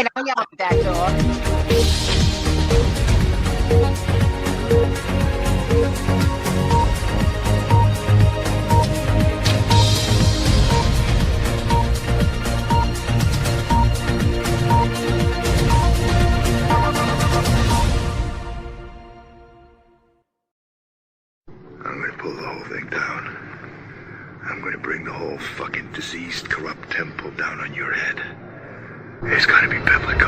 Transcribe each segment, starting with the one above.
don't yell at that dog. I'm gonna pull the whole thing down. I'm gonna bring the whole fucking diseased, corrupt temple down on your head. It's gonna be biblical.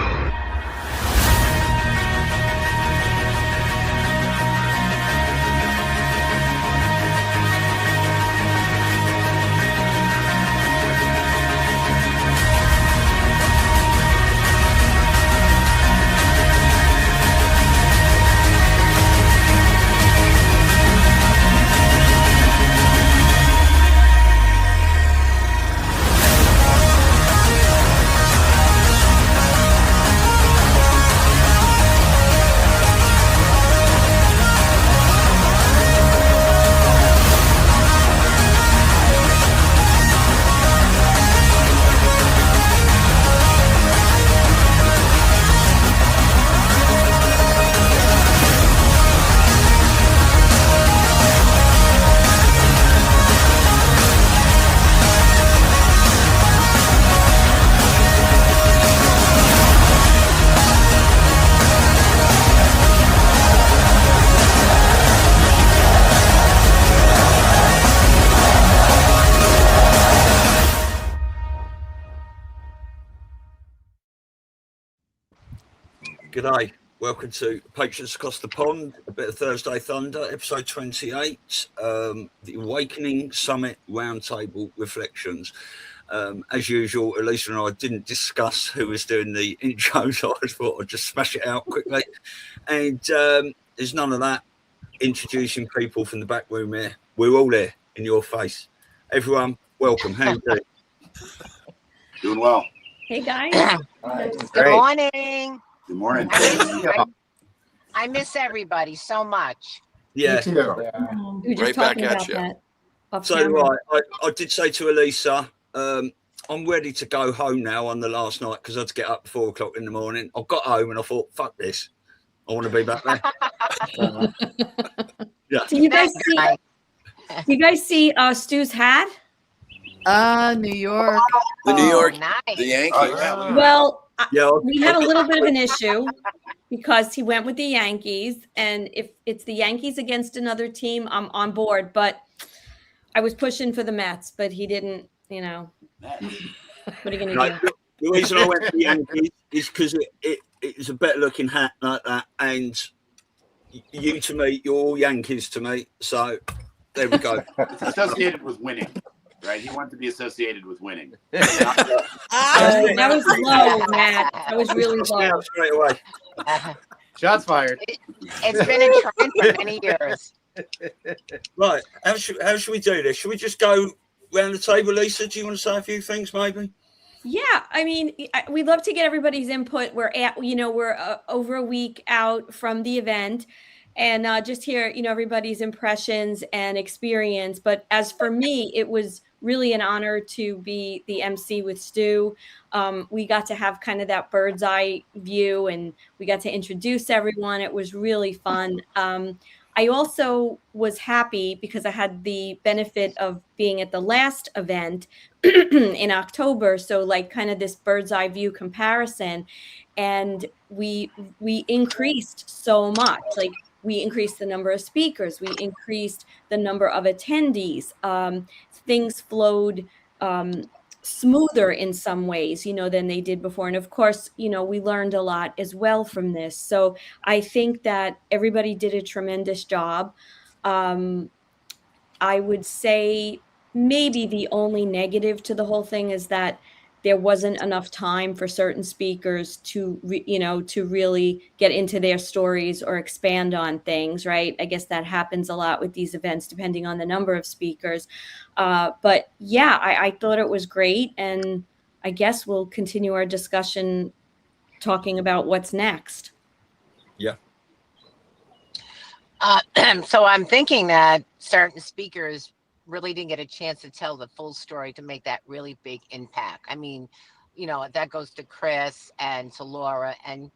G'day, welcome to Patriots Across the Pond, a bit of Thursday Thunder, episode 28, the Awakening Summit Roundtable Reflections. As usual, Elisa and I didn't discuss who was doing the intro, so I thought I'd just smash it out quickly. And there's none of that introducing people from the back room here. We're all here in your face. Everyone, welcome. How you doing? Doing well. Hey guys. Good morning. Good morning. I miss everybody so much. Yeah. We were just Right back talking at about you. that off So camera. I did say to Elisa, I'm ready to go home now on the last night because I had to get up at 4 o'clock in the morning. I got home and I thought, fuck this. I want to be back there. Yeah. Do you guys see Stu's hat? New York. The New York, Nice. the Yankees. Oh, yeah. Well, Yeah. we had a little bit of an issue because he went with the Yankees, and if it's the Yankees against another team, I'm on board. But I was pushing for the Mets, but he didn't. You know, what are you gonna do? The reason I went to the Yankees is because it's a better looking hat like that, and you to me, you're all Yankees to me. So there we go. It's associated with winning, right? He wanted to be associated with winning. That was low, Matt. That was really low. Straight away. Shots fired. It's been a trend for many years. Right. How should we do this? Should we just go round the table, Lisa? Do you want to say a few things, maybe? Yeah, I mean, we'd love to get everybody's input. We're over a week out from the event, and just hear, everybody's impressions and experience. But as for me, it was really an honor to be the MC with Stu. We got to have kind of that bird's eye view, and we got to introduce everyone. It was really fun. I also was happy because I had the benefit of being at the last event in October. So like kind of this bird's eye view comparison. And we increased so much. Like we increased the number of speakers. We increased the number of attendees. Things flowed smoother in some ways, than they did before. And of course, we learned a lot as well from this. So I think that everybody did a tremendous job. I would say maybe the only negative to the whole thing is that there wasn't enough time for certain speakers to really get into their stories or expand on things, right? I guess that happens a lot with these events, depending on the number of speakers. But yeah, I thought it was great. And I guess we'll continue our discussion talking about what's next. Yeah. So I'm thinking that certain speakers really didn't get a chance to tell the full story to make that really big impact. I mean, that goes to Chris and to Laura and,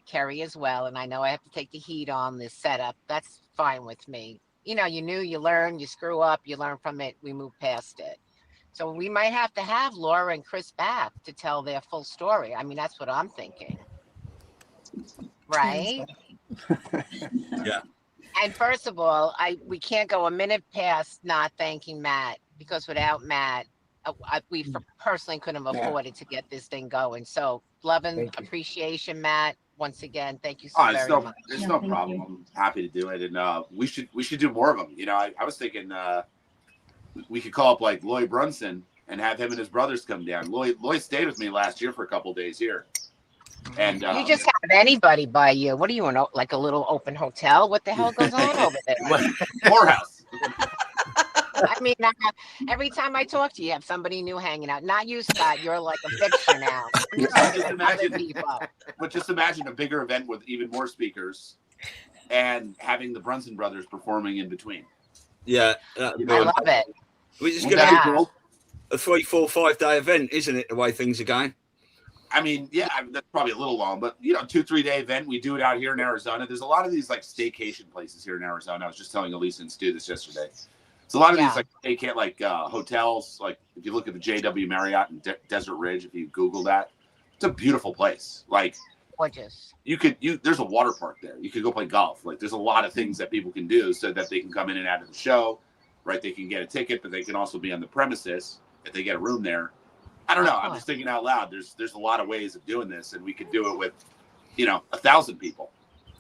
Kerry as well. And I know I have to take the heat on this setup. That's fine with me. You knew, you learn, you screw up, you learn from it, we move past it. So we might have to have Laura and Chris back to tell their full story. I mean, that's what I'm thinking. Right? Yeah. And first of all, we can't go a minute past not thanking Matt, because without Matt, we personally couldn't have afforded to get this thing going. So love and appreciation, Matt. Once again, thank you so very much. It's no problem. I'm happy to do it, and we should do more of them. I was thinking we could call up like Lloyd Brunson and have him and his brothers come down. Lloyd stayed with me last year for a couple of days here, and you just have anybody by you. What are you in, like a little open hotel? What the hell goes on over there? Whorehouse. I mean, every time I talk to you, you have somebody new hanging out. Not you, Scott. You're like a fixture now. Just imagine a bigger event with even more speakers and having the Brunson brothers performing in between. Yeah. I love it. Which is going to be a 3, 4, 5 day event, isn't it? The way things are going. I mean, that's probably a little long, but 2-3 day event. We do it out here in Arizona. There's a lot of these like staycation places here in Arizona. I was just telling Elisa and Stu this yesterday. It's a lot of these like staycation hotels. Like if you look at the JW Marriott in Desert Ridge, if you Google that, it's a beautiful place. Like gorgeous. There's a water park there. You could go play golf. Like there's a lot of things that people can do so that they can come in and out of the show, right? They can get a ticket, but they can also be on the premises if they get a room there. I don't know. I'm just thinking out loud. There's a lot of ways of doing this, and we could do it with, 1,000 people.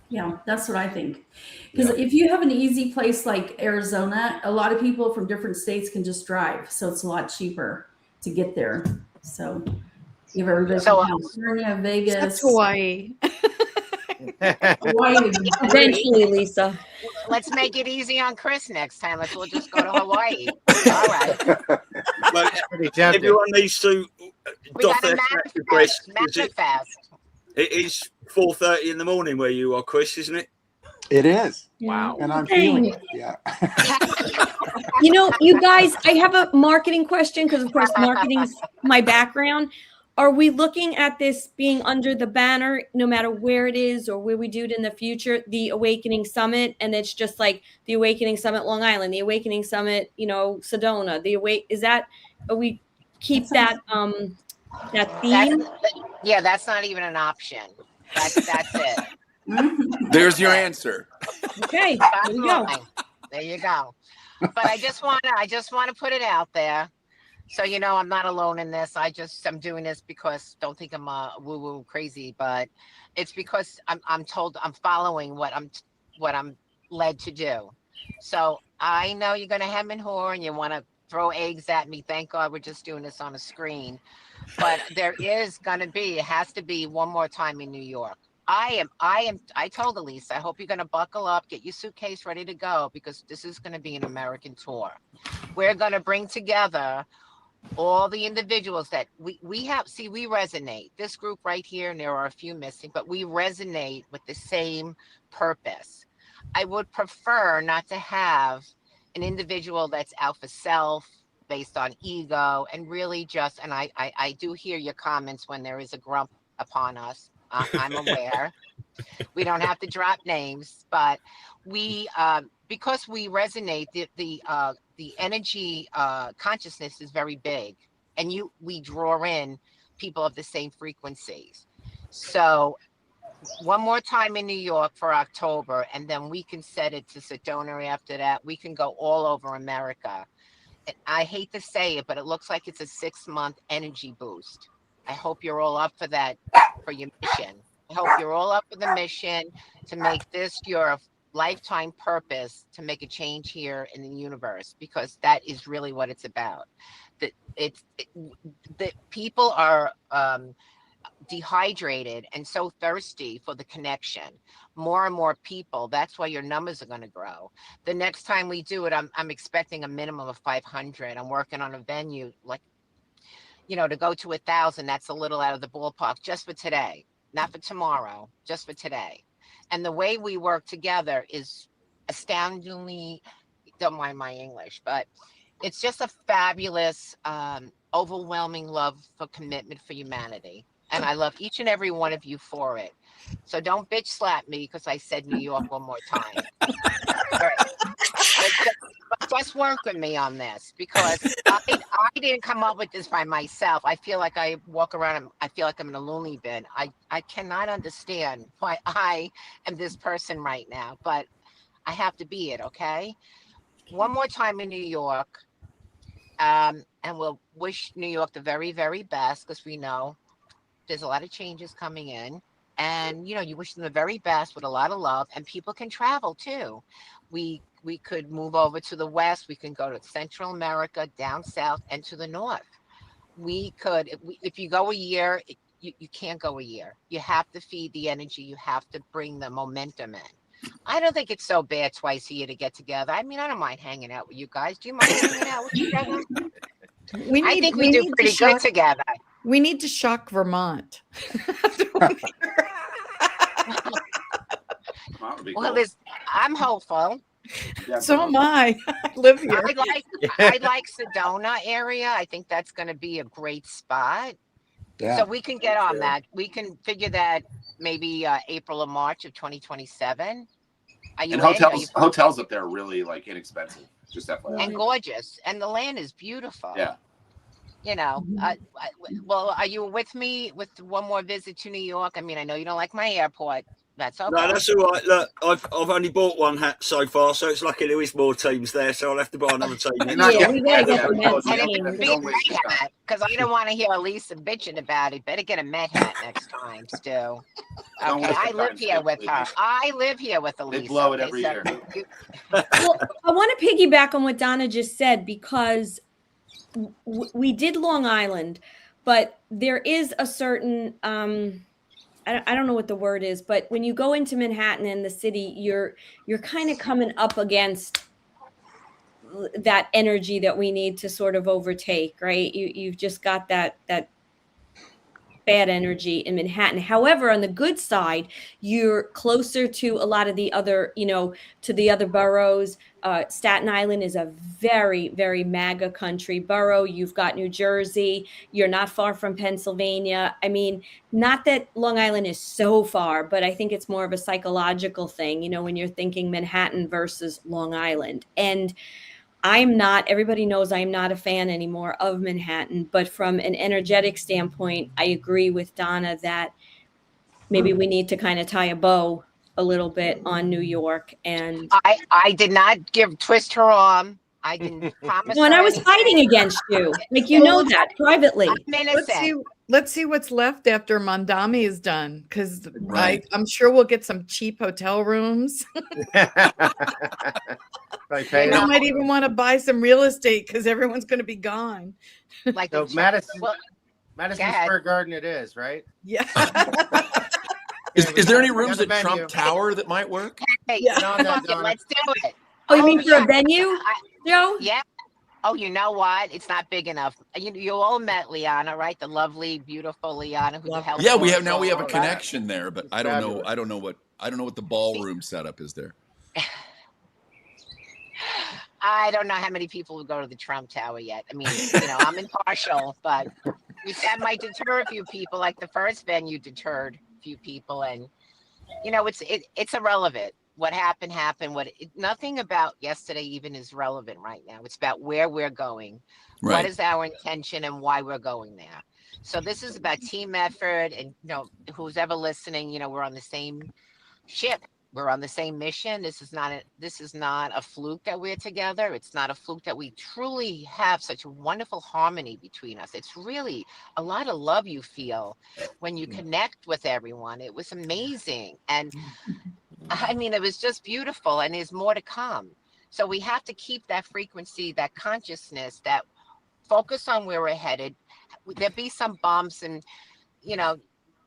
Yeah, that's what I think. Because if you have an easy place like Arizona, a lot of people from different states can just drive, so it's a lot cheaper to get there. So you have everybody from California, Vegas, That's Hawaii. Hawaii. Eventually, Lisa. Let's make it easy on Chris next time. We'll just go to Hawaii. All right. Well, everyone needs to doff their hat to Chris. It is 4:30 in the morning where you are, Chris, isn't it? It is. Wow. And I'm feeling it. Yeah. You guys, I have a marketing question because, of course, marketing's my background. Are we looking at this being under the banner, no matter where it is or where we do it in the future, the Awakening Summit, and it's just like the Awakening Summit Long Island, the Awakening Summit, Sedona, we keep that theme? That's not even an option. That's it. There's your answer. Okay, there you go. There you go. But I just want to put it out there. So, I'm not alone in this. I'm doing this because, don't think I'm woo-woo crazy, but it's because I'm told I'm following what I'm led to do. So I know you're going to hem and haw and you want to throw eggs at me. Thank God we're just doing this on a screen. But it has to be one more time in New York. I told Elisa, I hope you're going to buckle up, get your suitcase ready to go, because this is going to be an American tour. We're going to bring together all the individuals that we have. See, we resonate. This group right here, and there are a few missing, but we resonate with the same purpose. I would prefer not to have an individual that's out for self, based on ego, and really just, and I do hear your comments when there is a grump upon us. I'm aware. We don't have to drop names, but we, because we resonate, the energy consciousness is very big, and we draw in people of the same frequencies. So one more time in New York for October, and then we can set it to Sedona after that. We can go all over America. And I hate to say it, but it looks like it's a 6-month energy boost. I hope you're all up for that, for your mission. I hope you're all up for the mission to make this your lifetime purpose, to make a change here in the universe, because that is really what it's about. The people are dehydrated and so thirsty for the connection. More and more people. That's why your numbers are going to grow. The next time we do it, I'm expecting a minimum of 500. I'm working on a venue, like, to go to 1,000. That's a little out of the ballpark, just for today, not for tomorrow, just for today. And the way we work together is astoundingly, don't mind my English, but it's just a fabulous overwhelming love for commitment for humanity. And I love each and every one of you for it. So don't bitch slap me because I said New York one more time. All right. But just work with me on this, because I didn't come up with this by myself. I feel like I walk around and I feel like I'm in a loony bin. I cannot understand why I am this person right now, but I have to be it, okay? One more time in New York. And we'll wish New York the very, very best, because we know there's a lot of changes coming in. And, you know, you wish them the very best with a lot of love, and people can travel too. We could move over to the West. We can go to Central America, down South, and to the North. We could, if you go a year, you can't go a year. You have to feed the energy. You have to bring the momentum in. I don't think it's so bad twice a year to get together. I mean, I don't mind hanging out with you guys. Do you mind hanging out with each other? I think we do pretty good together. We need to shock Vermont. Well, I'm hopeful. So am I. I live here. I like Sedona area. I think that's going to be a great spot. Yeah. So we can get on that. We can figure that maybe April or March of 2027. Are you And in? hotels up there are really like inexpensive. Just FYI. And gorgeous, and the land is beautiful. Yeah. You know, well, are you with me with one more visit to New York? I mean, I know you don't like my airport. That's okay. No, that's all right. Look, I've only bought one hat so far, so it's lucky there is more teams there, so I'll have to buy another team. We gotta get the Met And because I don't want to hear Elisa bitching about it. Better get a Met hat next time, Stu. Okay, I live here with her. I live here with Elisa. They blow it every year. Well, I want to piggyback on what Donna just said, because we did Long Island, but there is a certain I don't know what the word is, but when you go into Manhattan and the city, you're kind of coming up against that energy that we need to sort of overtake, right? You've just got that bad energy in Manhattan. However, on the good side, you're closer to a lot of the other, to the other boroughs. Staten Island is a very, very MAGA country borough. You've got New Jersey. You're not far from Pennsylvania. I mean, not that Long Island is so far, but I think it's more of a psychological thing, when you're thinking Manhattan versus Long Island. And everybody knows I'm not a fan anymore of Manhattan, but from an energetic standpoint, I agree with Donna that maybe we need to kind of tie a bow a little bit on New York. And I did not twist her arm. I didn't promise. When I was fighting against you, like, that privately. I'm innocent. Let's see what's left after Mondami is done, because I'm sure we'll get some cheap hotel rooms. I might even want to buy some real estate because everyone's going to be gone. Like so Madison Square Garden it is, right? Yeah. Is there any rooms at Trump Tower that might work? Hey, No, let's do it. Oh, you mean for a venue, Joe? Yeah. Oh, you know what? It's not big enough. You all met Liana, right? The lovely, beautiful Liana who helped. Yeah, we have a connection there, but I don't know. I don't know what the ballroom setup is there. I don't know how many people will go to the Trump Tower yet. I mean, I'm impartial, but that might deter a few people. Like the first venue deterred a few people, and it's irrelevant. What happened. Nothing about yesterday even is relevant right now. It's about where we're going. Right. What is our intention and why we're going there? So this is about team effort, and who's ever listening, we're on the same ship. We're on the same mission. This is not a fluke that we're together. It's not a fluke that we truly have such a wonderful harmony between us. It's really a lot of love you feel when you connect with everyone. It was amazing. And I mean, it was just beautiful, and there's more to come. So we have to keep that frequency, that consciousness, that focus on where we're headed. There'll be some bumps and,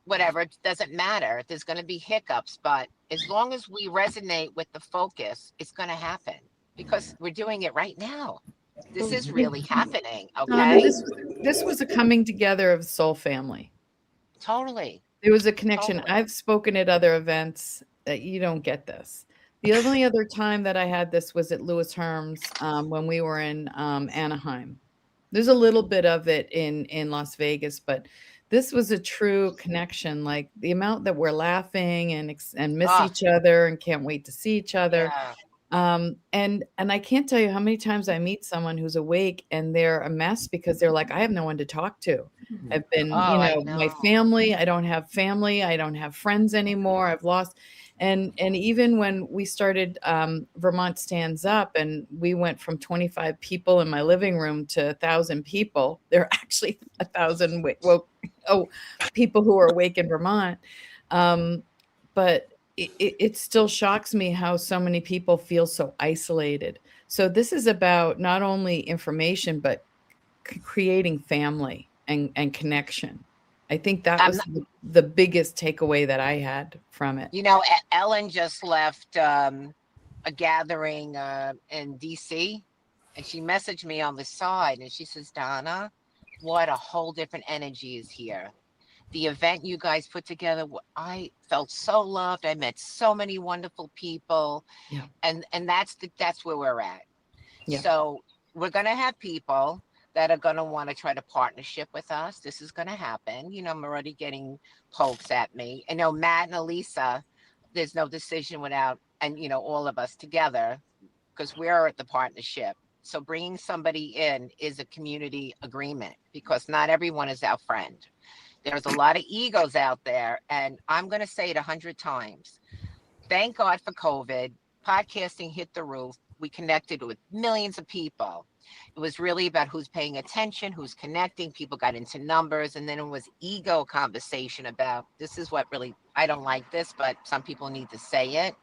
whatever, it doesn't matter. There's going to be hiccups, but as long as we resonate with the focus, it's going to happen because we're doing it right now. This is really happening. Okay. This was a coming together of soul family. Totally. There was a connection. Totally. I've spoken at other events that you don't get this. The only other time that I had this was at Lewis Herm's when we were in Anaheim. There's a little bit of it in Las Vegas, but this was a true connection. Like the amount that we're laughing and miss each other and can't wait to see each other. Yeah. And I can't tell you how many times I meet someone who's awake and they're a mess because they're like, I have no one to talk to. I've been, my family, I don't have family. I don't have friends anymore. I've lost. And even when we started Vermont Stands Up and we went from 25 people in my living room to 1,000 people, there are actually 1,000 people who are awake in Vermont. But it still shocks me how so many people feel so isolated. So this is about not only information, but creating family and connection. I think that was the biggest takeaway that I had from it. Ellen just left a gathering in DC, and she messaged me on the side, and she says, Donna, what a whole different energy is here. The event you guys put together, I felt so loved. I met so many wonderful people, and that's where we're at. Yeah. So we're going to have people that are going to want to try to partnership with us. This is going to happen. I'm already getting pokes at me. I know Matt and Elisa, there's no decision without, and all of us together, because we're at the partnership. So bringing somebody in is a community agreement, because not everyone is our friend. There's a lot of egos out there, and I'm going to say it 100 times. Thank God for COVID. Podcasting hit the roof. We connected with millions of people. It was really about who's paying attention, who's connecting. People got into numbers, and then it was ego conversation about, this is what really, I don't like this, but some people need to say it.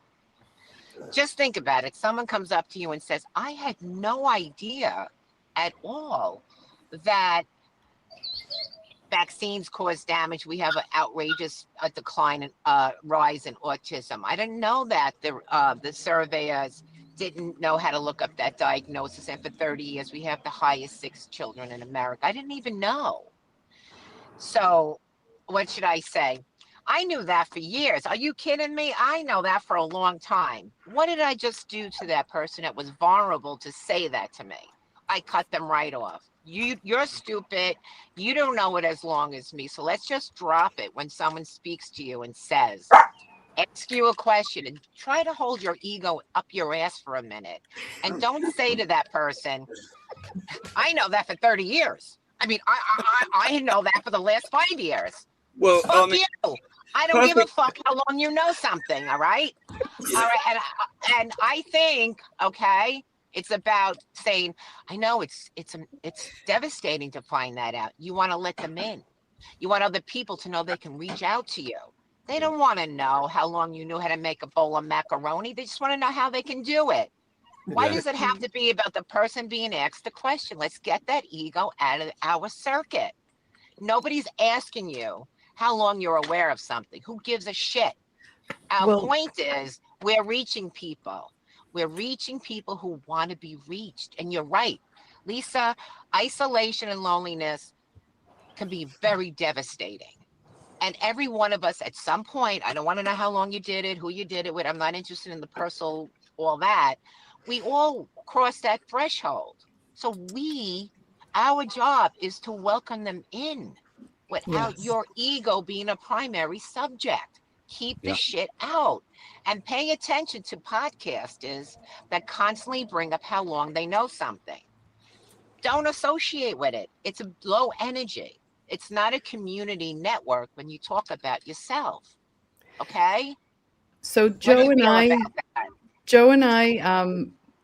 Just think about it. Someone comes up to you and says, I had no idea at all that vaccines cause damage. We have an outrageous decline and rise in autism. I didn't know that the surveyors didn't know how to look up that diagnosis. And for 30 years, we have the highest 6 children in America. I didn't even know. So what should I say? I knew that for years. Are you kidding me? I know that for a long time. What did I just do to that person that was vulnerable to say that to me? I cut them right off. You're stupid. You don't know it as long as me. So let's just drop it when someone speaks to you and says, ask you a question, and try to hold your ego up your ass for a minute. And don't say to that person, I know that for 30 years. I mean, I know that for the last 5 years. Well, fuck you. I don't give a fuck how long you know something. All right. Yeah. All right. And I think, okay, it's about saying, I know it's devastating to find that out. You want to let them in. You want other people to know they can reach out to you. They don't want to know how long you knew how to make a bowl of macaroni. They just want to know how they can do it. Why does it have to be about the person being asked the question? Let's get that ego out of our circuit. Nobody's asking you how long you're aware of something. Who gives a shit? Our point is, we're reaching people. We're reaching people who want to be reached. And you're right, Lisa, isolation and loneliness can be very devastating. And every one of us at some point, I don't want to know how long you did it, who you did it with. I'm not interested in the personal, all that. We all cross that threshold. So our job is to welcome them in without your ego being a primary subject. Keep the shit out, and pay attention to podcasters that constantly bring up how long they know something. Don't associate with it. It's a low energy. It's not a community network when you talk about yourself. Okay? So Joe and I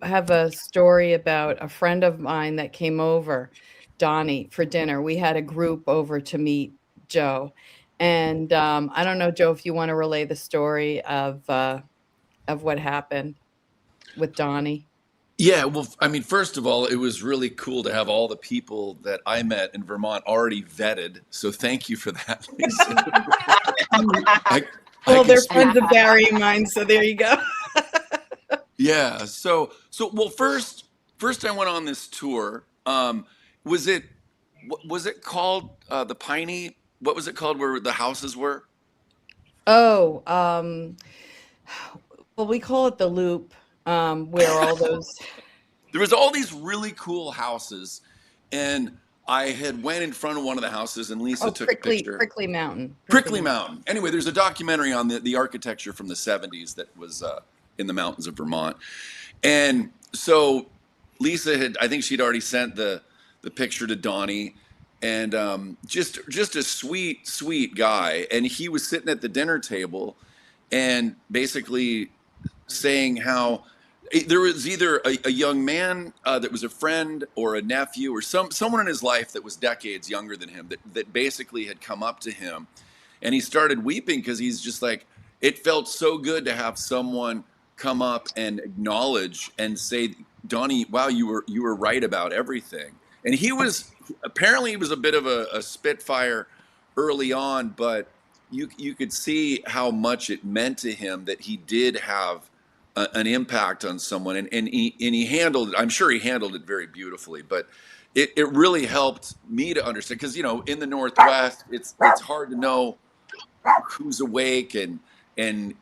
have a story about a friend of mine that came over, Donnie, for dinner. We had a group over to meet Joe. And I don't know, Joe, if you want to relay the story of what happened with Donnie. Yeah, well, I mean, first of all, it was really cool to have all the people that I met in Vermont already vetted. So thank you for that, Lisa. They're friends of Barry and mine, so there you go. Yeah. So well, first I went on this tour. Was it called the Piney? What was it called where the houses were? Oh, well, we call it the Loop, where all those. There was all these really cool houses, and I had went in front of one of the houses, and Lisa took a picture. Prickly Mountain. Prickly Mountain. Anyway, there's a documentary on the architecture from the 70s that was in the mountains of Vermont. And so Lisa I think she'd already sent the picture to Donnie, and just a sweet guy. And he was sitting at the dinner table and basically saying how there was either a young man that was a friend or a nephew or someone in his life that was decades younger than him that basically had come up to him, and he started weeping because he's just like, it felt so good to have someone come up and acknowledge and say, Donnie, wow, you were right about everything. And he was a bit of a spitfire early on, but you could see how much it meant to him that he did have an impact on someone, and he handled it. I'm sure he handled it very beautifully, but it really helped me to understand, because in the Northwest it's hard to know who's awake and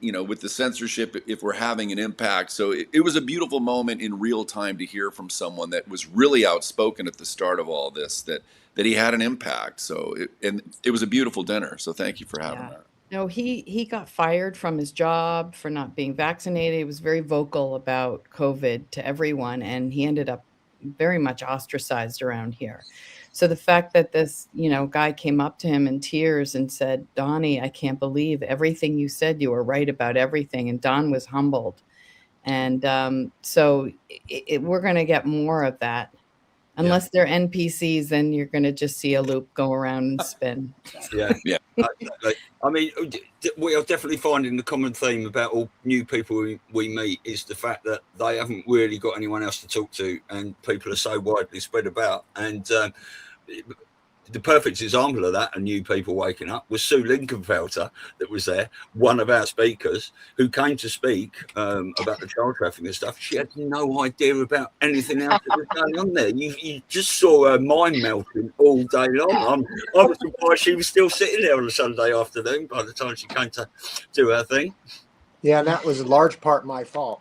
with the censorship, if we're having an impact. So it was a beautiful moment in real time to hear from someone that was really outspoken at the start of all this, that he had an impact. So it was a beautiful dinner. So thank you for having that. No, he got fired from his job for not being vaccinated. He was very vocal about COVID to everyone, and he ended up very much ostracized around here. So the fact that this, guy came up to him in tears and said, Donnie, I can't believe everything you said. You were right about everything. And Don was humbled. And so we're going to get more of that. Unless they're NPCs, then you're going to just see a loop go around and spin. Yeah. I mean, we are definitely finding the common theme about all new people we meet is the fact that they haven't really got anyone else to talk to, and people are so widely spread about. And the perfect example of that, and new people waking up, was Sue Linkenfelter, that was there, one of our speakers, who came to speak about the child trafficking and stuff. She had no idea about anything else that was going on there. You just saw her mind melting all day long. I was surprised she was still sitting there on a Sunday afternoon by the time she came to do her thing. Yeah, and that was a large part my fault.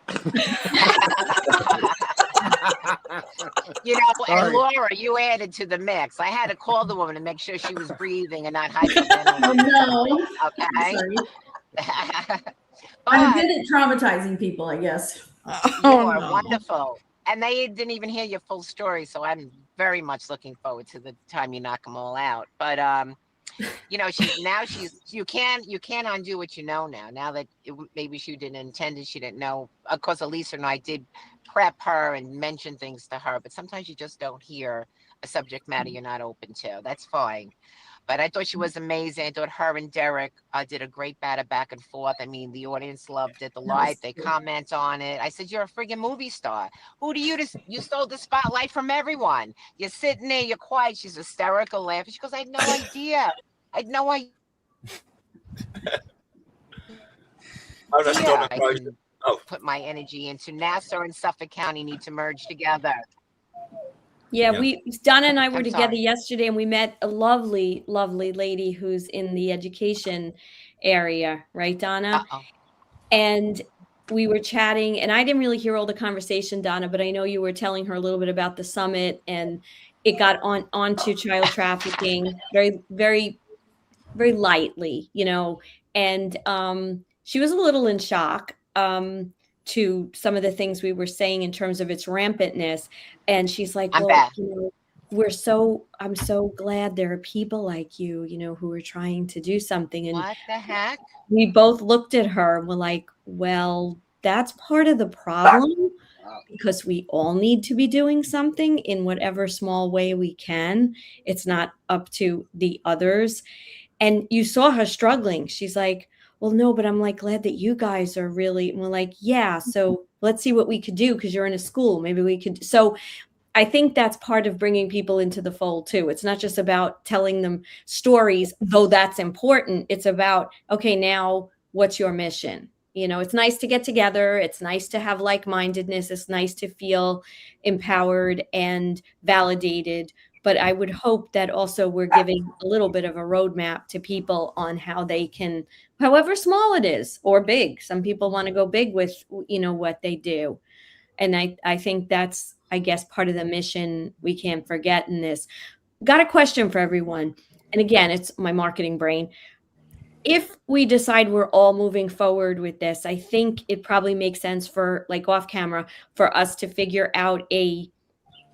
And Laura, you added to the mix. I had to call the woman to make sure she was breathing and not hyperventilating. Oh, no. Okay. I'm good at traumatizing people, I guess. You are wonderful. And they didn't even hear your full story, so I'm very much looking forward to the time you knock them all out. But you can't undo what you know now. Now that maybe she didn't intend it, she didn't know. Of course, Elisa and I did prep her and mention things to her, but sometimes you just don't hear a subject matter you're not open to. That's fine. But I thought she was amazing. I thought her and Derek did a great back and forth. I mean, the audience loved it. The live, they comment on it. I said, you're a friggin' movie star. Who do you stole the spotlight from everyone. You're sitting there, you're quiet. She's hysterical, laughing. She goes, I had no idea. I had no idea. Put my energy into Nassau and Suffolk County need to merge together. Yeah, Donna and I were together yesterday, and we met a lovely, lovely lady who's in the education area, right, Donna? And we were chatting, and I didn't really hear all the conversation, Donna, but I know you were telling her a little bit about the summit, and it got onto child trafficking very, very, very lightly, and she was a little in shock to some of the things we were saying in terms of its rampantness. And she's like, I'm so glad there are people like you, who are trying to do something. And what the heck? We both looked at her and were like, well, that's part of the problem, because we all need to be doing something in whatever small way we can. It's not up to the others. And you saw her struggling. She's like, well, no, but I'm like glad that you guys are really, and we're like, yeah, so let's see what we could do, because you're in a school. Maybe we could. So I think that's part of bringing people into the fold too. It's not just about telling them stories, though that's important. It's about, okay, now what's your mission? It's nice to get together. It's nice to have like-mindedness. It's nice to feel empowered and validated. But I would hope that also we're giving a little bit of a roadmap to people on how they can, however small it is or big. Some people want to go big with, what they do. And I think that's, I guess, part of the mission we can't forget in this. Got a question for everyone. And again, it's my marketing brain. If we decide we're all moving forward with this, I think it probably makes sense for, like, off camera, for us to figure out a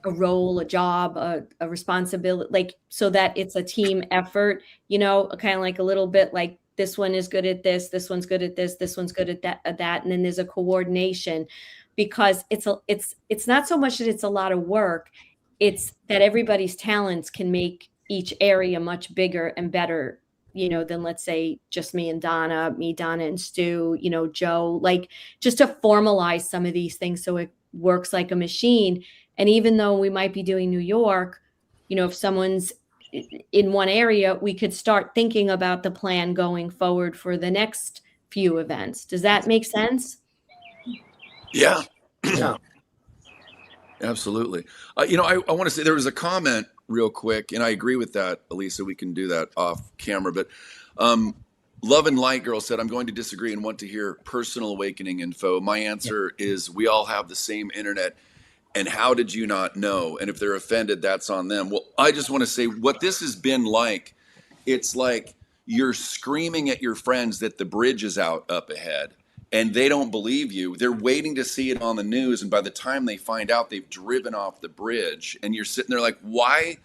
role, a job, a responsibility, like, so that it's a team effort, you know, kind of like a little bit like, this one is good at this one's good at this one's good at that. And then there's a coordination, because it's not so much that it's a lot of work. It's that everybody's talents can make each area much bigger and better, you know, than, let's say, just me, Donna and Stu, you know, Joe, like, just to formalize some of these things so it works like a machine. And even though we might be doing New York, you know, if someone's in one area, we could start thinking about the plan going forward for the next few events. Does that make sense? Yeah. Yeah. Absolutely. You know, I want to say there was a comment real quick, and I agree with that, Elisa. We can do that off camera, but Love and Light Girl said, I'm going to disagree and want to hear personal awakening info. My answer is, we all have the same internet. And how did you not know? And if they're offended, that's on them. Well, I just want to say what this has been like. It's like you're screaming at your friends that the bridge is out up ahead, and they don't believe you. They're waiting to see it on the news. And by the time they find out, they've driven off the bridge, and you're sitting there like, why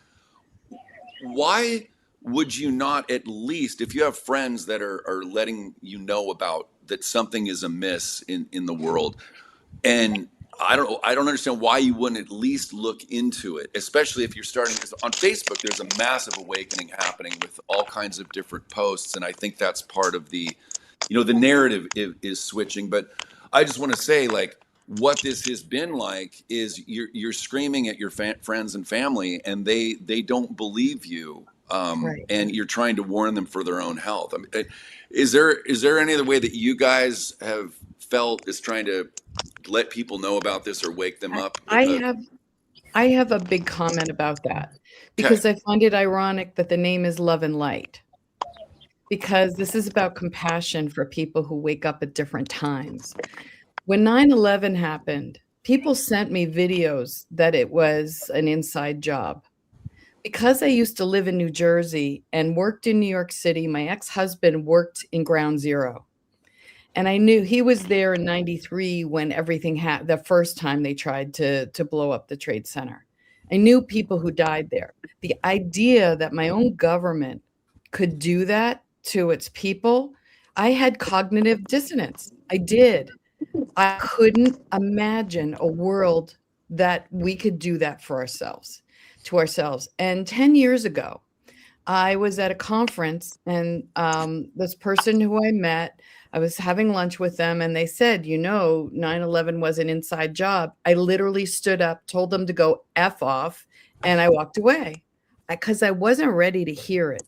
would you not, at least, if you have friends that are letting you know about that something is amiss in the world, and I don't understand why you wouldn't at least look into it, especially if you're starting, because on Facebook, there's a massive awakening happening with all kinds of different posts. And I think that's part of the, you know, the narrative is switching. But I just want to say, like, what this has been like is you're screaming at your friends and family, and they don't believe you. Right. And you're trying to warn them for their own health. I mean, is there any other way that you guys have felt is trying to let people know about this or wake them up? I have a big comment about that, because I find it ironic that the name is Love and Light, because this is about compassion for people who wake up at different times. When 9/11 happened, people sent me videos that it was an inside job. Because I used to live in New Jersey and worked in New York City, my ex-husband worked in Ground Zero. And I knew he was there in 93 when everything happened, the first time they tried to blow up the Trade Center. I knew people who died there. The idea that my own government could do that to its people, I had cognitive dissonance. I did. I couldn't imagine a world that we could do that for ourselves, to ourselves. And 10 years ago, I was at a conference, and this person who I met, I was having lunch with them, and they said, you know, 9/11 was an inside job. I literally stood up, told them to go F off, and I walked away because I wasn't ready to hear it.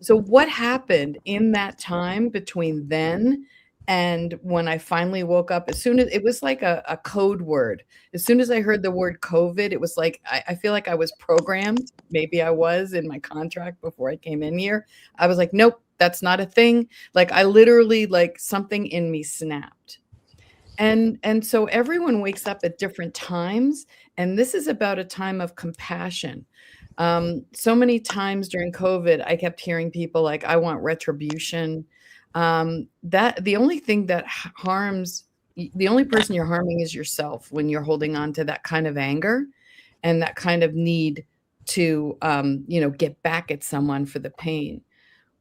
So what happened in that time between then and when I finally woke up, as soon as it was like a code word, as soon as I heard the word COVID, it was like, I feel like I was programmed. Maybe I was in my contract before I came in here. I was like, nope, that's not a thing. Like, I literally, like, something in me snapped. And so everyone wakes up at different times. And this is about a time of compassion. So many times during COVID, I kept hearing people like, I want retribution. That the only thing that harms, the only person you're harming is yourself when you're holding on to that kind of anger and that kind of need to, get back at someone for the pain.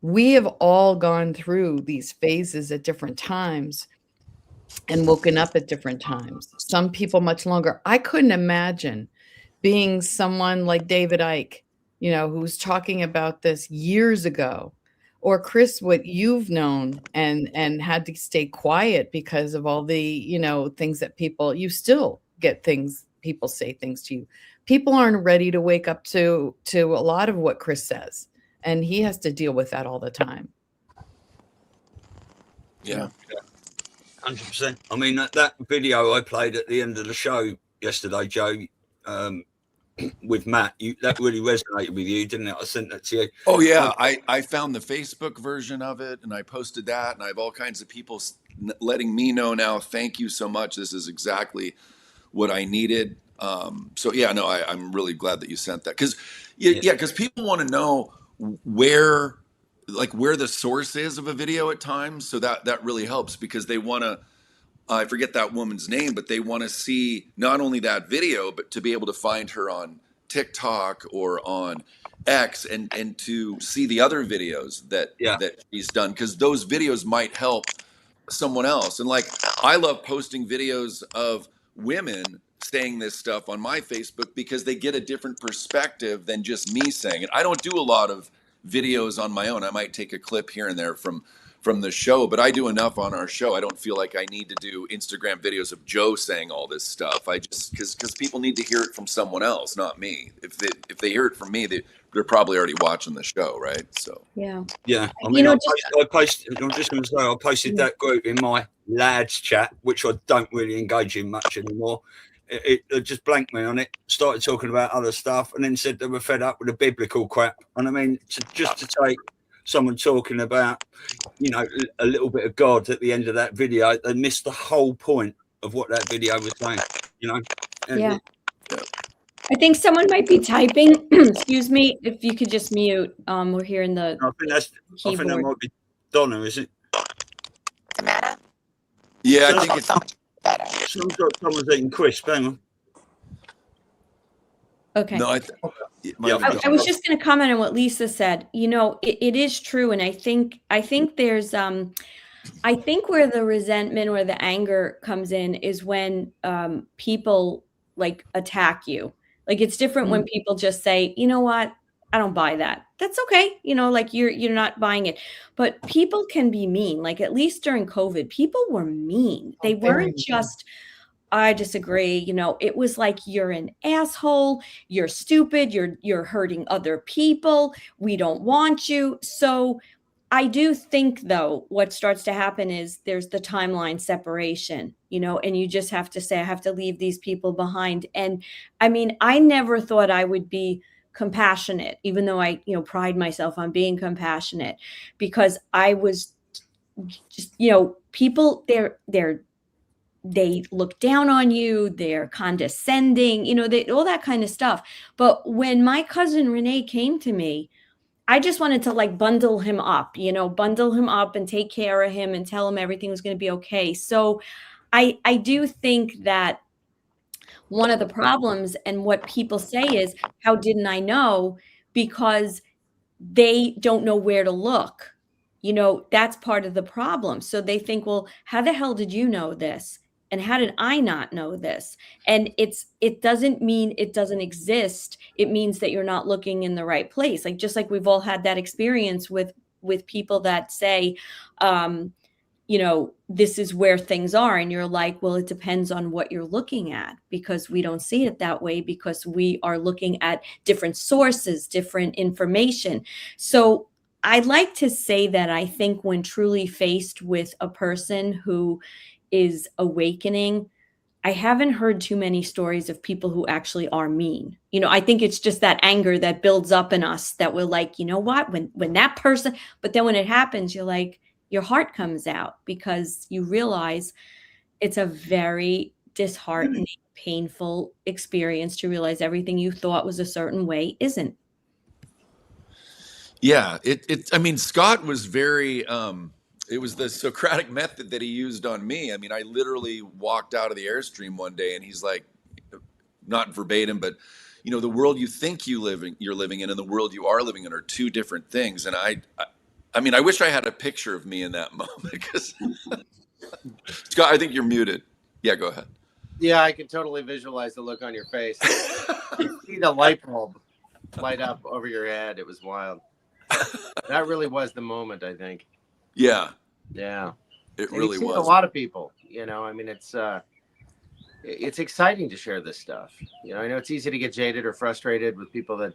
We have all gone through these phases at different times and woken up at different times. Some people much longer. I couldn't imagine being someone like David Icke, who was talking about this years ago. Or Chris, what you've known and had to stay quiet because of all the, things that you still get things, people say things to you. People aren't ready to wake up to a lot of what Chris says. And he has to deal with that all the time. Yeah. 100%. I mean, that video I played at the end of the show yesterday, Joe, with Matt, that really resonated with you, didn't it? I sent that to you. Oh yeah, I found the Facebook version of it, and I posted that, and I have all kinds of people letting me know now. Thank you so much. This is exactly what I needed. So yeah, no, I'm really glad that you sent that, because because people want to know where the source is of a video at times. So that really helps, because they want to, I forget that woman's name, but they want to see not only that video, but to be able to find her on TikTok or on X, and to see the other videos that she's done, because those videos might help someone else. And like, I love posting videos of women saying this stuff on my Facebook, because they get a different perspective than just me saying it. I don't do a lot of videos on my own. I might take a clip here and there from the show, but I do enough on our show. I don't feel like I need to do Instagram videos of Joe saying all this stuff. I just, because people need to hear it from someone else, not me. If they hear it from me, they're probably already watching the show, right? So yeah. I mean, I posted. I'm just going to say, I posted that group in my lads chat, which I don't really engage in much anymore. It just blanked me on it. Started talking about other stuff, and then said they were fed up with the biblical crap. And I mean, just to take someone talking about, you know, a little bit of God at the end of that video, they missed the whole point of what that video was saying, you know. And I think someone might be typing. Excuse me, if you could just mute. We're hearing the I think that might be Donna, is it? Yeah, I think it's better. Someone's eating crisp. Hang on. Okay. No, I was just going to comment on what Lisa said. You know, it is true, and I think there's I think where the resentment or the anger comes in is when people like attack you. Like, it's different when people just say, you know what, I don't buy that. That's okay. You know, like you're not buying it. But people can be mean. Like, at least during COVID, people were mean. They weren't just, I disagree. You know, it was like, you're an asshole. You're stupid. You're hurting other people. We don't want you. So I do think, though, what starts to happen is there's the timeline separation, you know, and you just have to say, I have to leave these people behind. And I mean, I never thought I would be compassionate, even though I, you know, pride myself on being compassionate, because I was just, you know, people, they look down on you, they're condescending, you know, all that kind of stuff. But when my cousin Renee came to me, I just wanted to like bundle him up and take care of him and tell him everything was going to be okay. So I do think that one of the problems, and what people say is, how didn't I know? Because they don't know where to look. You know, that's part of the problem. So they think, well, how the hell did you know this? And how did I not know this? And it doesn't mean it doesn't exist. It means that you're not looking in the right place. Like, just like we've all had that experience with people that say, you know, this is where things are. And you're like, well, it depends on what you're looking at, because we don't see it that way, because we are looking at different sources, different information. So I like to say that I think when truly faced with a person who is awakening, I haven't heard too many stories of people who actually are mean. You know, I think it's just that anger that builds up in us, that we're like, you know what, when that person, but then when it happens, you're like, your heart comes out, because you realize it's a very disheartening, painful experience to realize everything you thought was a certain way isn't. Yeah, I mean, Scott was very, it was the Socratic method that he used on me. I mean, I literally walked out of the Airstream one day and he's like, not verbatim, but, you know, the world you think you're living in and the world you are living in are two different things. And I mean, I wish I had a picture of me in that moment, because Scott, I think you're muted. Yeah, go ahead. Yeah, I can totally visualize the look on your face. You see the light bulb light up over your head. It was wild. That really was the moment, I think. Yeah. Yeah. It really was. A lot of people, you know, I mean, it's exciting to share this stuff. You know, I know it's easy to get jaded or frustrated with people that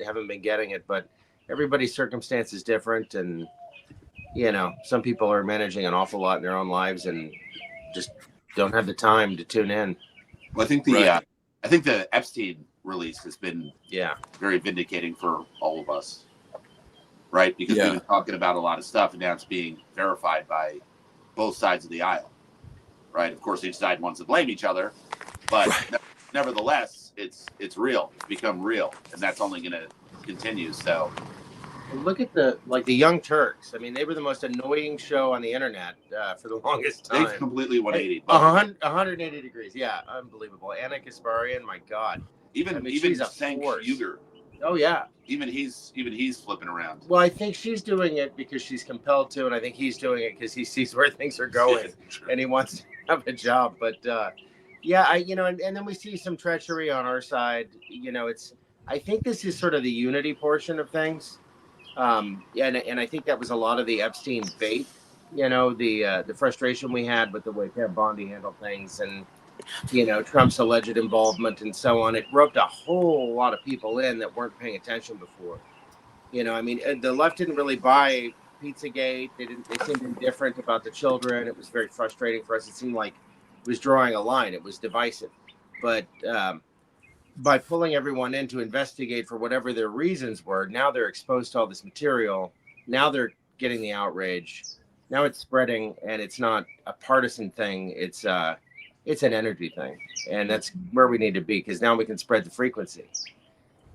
haven't been getting it, but everybody's circumstance is different. And, you know, some people are managing an awful lot in their own lives and just don't have the time to tune in. Well, I think the Epstein release has been very vindicating for all of us. Right, because we've been talking about a lot of stuff, and now it's being verified by both sides of the aisle. Right, of course, each side wants to blame each other, But nevertheless, it's real. It's become real, and that's only going to continue. So look at the Young Turks. I mean, they were the most annoying show on the internet for the longest time. They've completely 180. 180 degrees. Yeah, unbelievable. Anna Kasparian, my God. Even she's a Cenk force. Uygur. Oh yeah. Even he's flipping around. Well, I think she's doing it because she's compelled to, and I think he's doing it because he sees where things are going, and he wants to have a job. But yeah, and then we see some treachery on our side. I think this is sort of the unity portion of things. And I think that was a lot of the Epstein bait, the frustration we had with the way Ted Bundy handled things, and Trump's alleged involvement and so on. It roped a whole lot of people in that weren't paying attention before. The left didn't really buy Pizzagate. They seemed indifferent about the children. It was very frustrating for us. It seemed like it was drawing a line. It was divisive, but by pulling everyone in to investigate for whatever their reasons were, now they're exposed to all this material. Now they're getting the outrage. Now it's spreading, and it's not a partisan thing. It's an energy thing, and that's where we need to be, because now we can spread the frequency,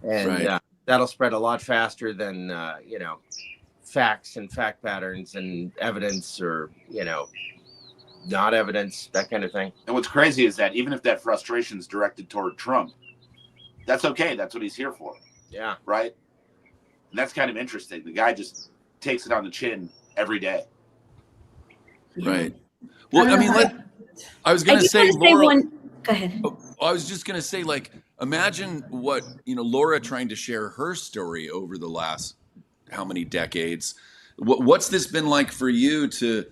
and that'll spread a lot faster than facts and fact patterns and evidence, or not evidence, that kind of thing. And what's crazy is that even if that frustration is directed toward Trump, that's okay. That's what he's here for. Yeah. Right. And that's kind of interesting. The guy just takes it on the chin every day. Right. Well, I was going to say, Laura, go ahead. I was just going to say, imagine what, Laura trying to share her story over the last how many decades. What's this been like for you to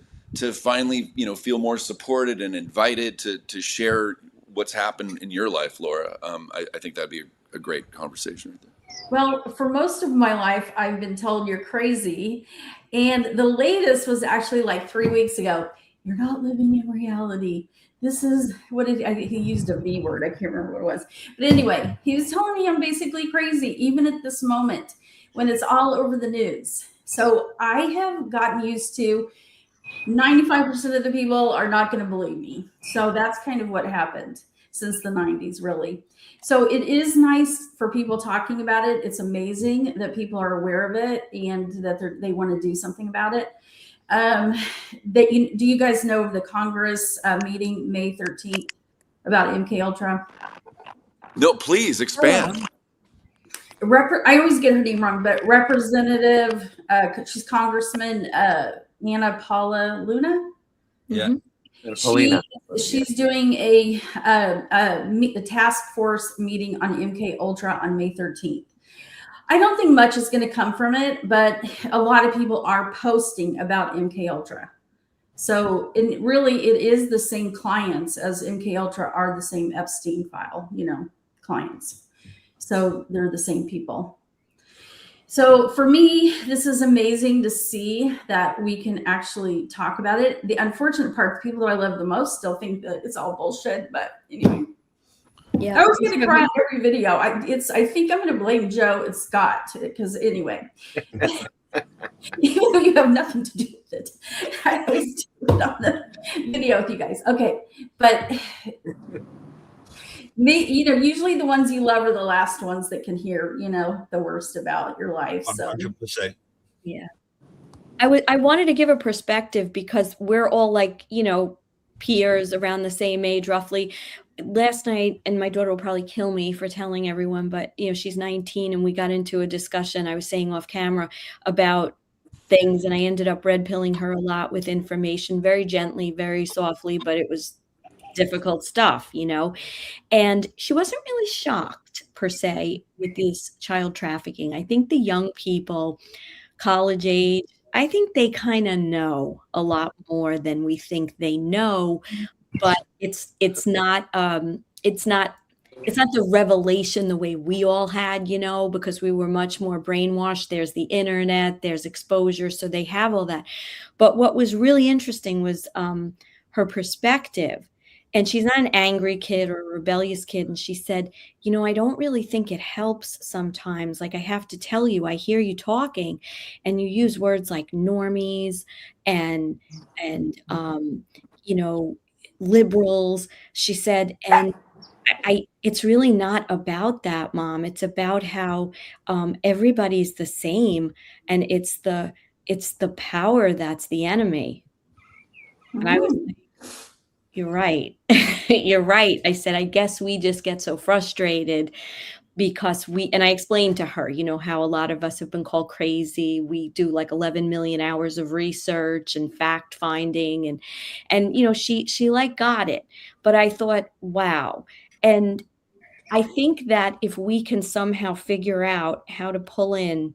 finally, feel more supported and invited to share what's happened in your life, Laura? I think that'd be a great conversation right there. Well, for most of my life, I've been told you're crazy. And the latest was actually like 3 weeks ago. You're not living in reality. This is what he used a V word. I can't remember what it was. But anyway, he was telling me I'm basically crazy, even at this moment when it's all over the news. So I have gotten used to 95% of the people are not going to believe me. So that's kind of what happened since the 90s, really. So it is nice for people talking about it. It's amazing that people are aware of it and that they want to do something about it. Do you guys know of the Congress meeting May 13th about MK Ultra? No, please expand. I always get her name wrong, but Representative, she's Congressman Anna Paula Luna. Yeah. Mm-hmm. She's doing a task force meeting on MK Ultra on May 13th. I don't think much is going to come from it, but a lot of people are posting about MK Ultra. So it is the same clients as MK Ultra are the same Epstein file, clients. So they're the same people. So for me, this is amazing to see that we can actually talk about it. The unfortunate part, the people that I love the most still think that it's all bullshit, but anyway. Yeah, I was going to cry on every video. I think I'm going to blame Joe and Scott, because anyway, even though you have nothing to do with it, I always do it on the video with you guys. Okay, but usually the ones you love are the last ones that can hear, the worst about your life. So 100%. Yeah, I wanted to give a perspective because we're all peers around the same age, roughly. Last night, and my daughter will probably kill me for telling everyone, but she's 19, and we got into a discussion, I was saying off camera, about things, and I ended up red pilling her a lot with information, very gently, very softly, but it was difficult stuff, and she wasn't really shocked per se with this child trafficking. I think the young people, college age, I think they kind of know a lot more than we think they know, but it's not the revelation the way we all had, because we were much more brainwashed. There's the internet, there's exposure, so they have all that. But what was really interesting was her perspective. And she's not an angry kid or a rebellious kid. And she said, I don't really think it helps sometimes. Like, I have to tell you, I hear you talking and you use words like normies and liberals, she said. And it's really not about that, Mom. It's about how everybody's the same, and it's the power that's the enemy. And I was like, you're right. You're right. I said, I guess we just get so frustrated because and I explained to her, how a lot of us have been called crazy. We do like 11 million hours of research and fact finding, and she like got it. But I thought, wow. And I think that if we can somehow figure out how to pull in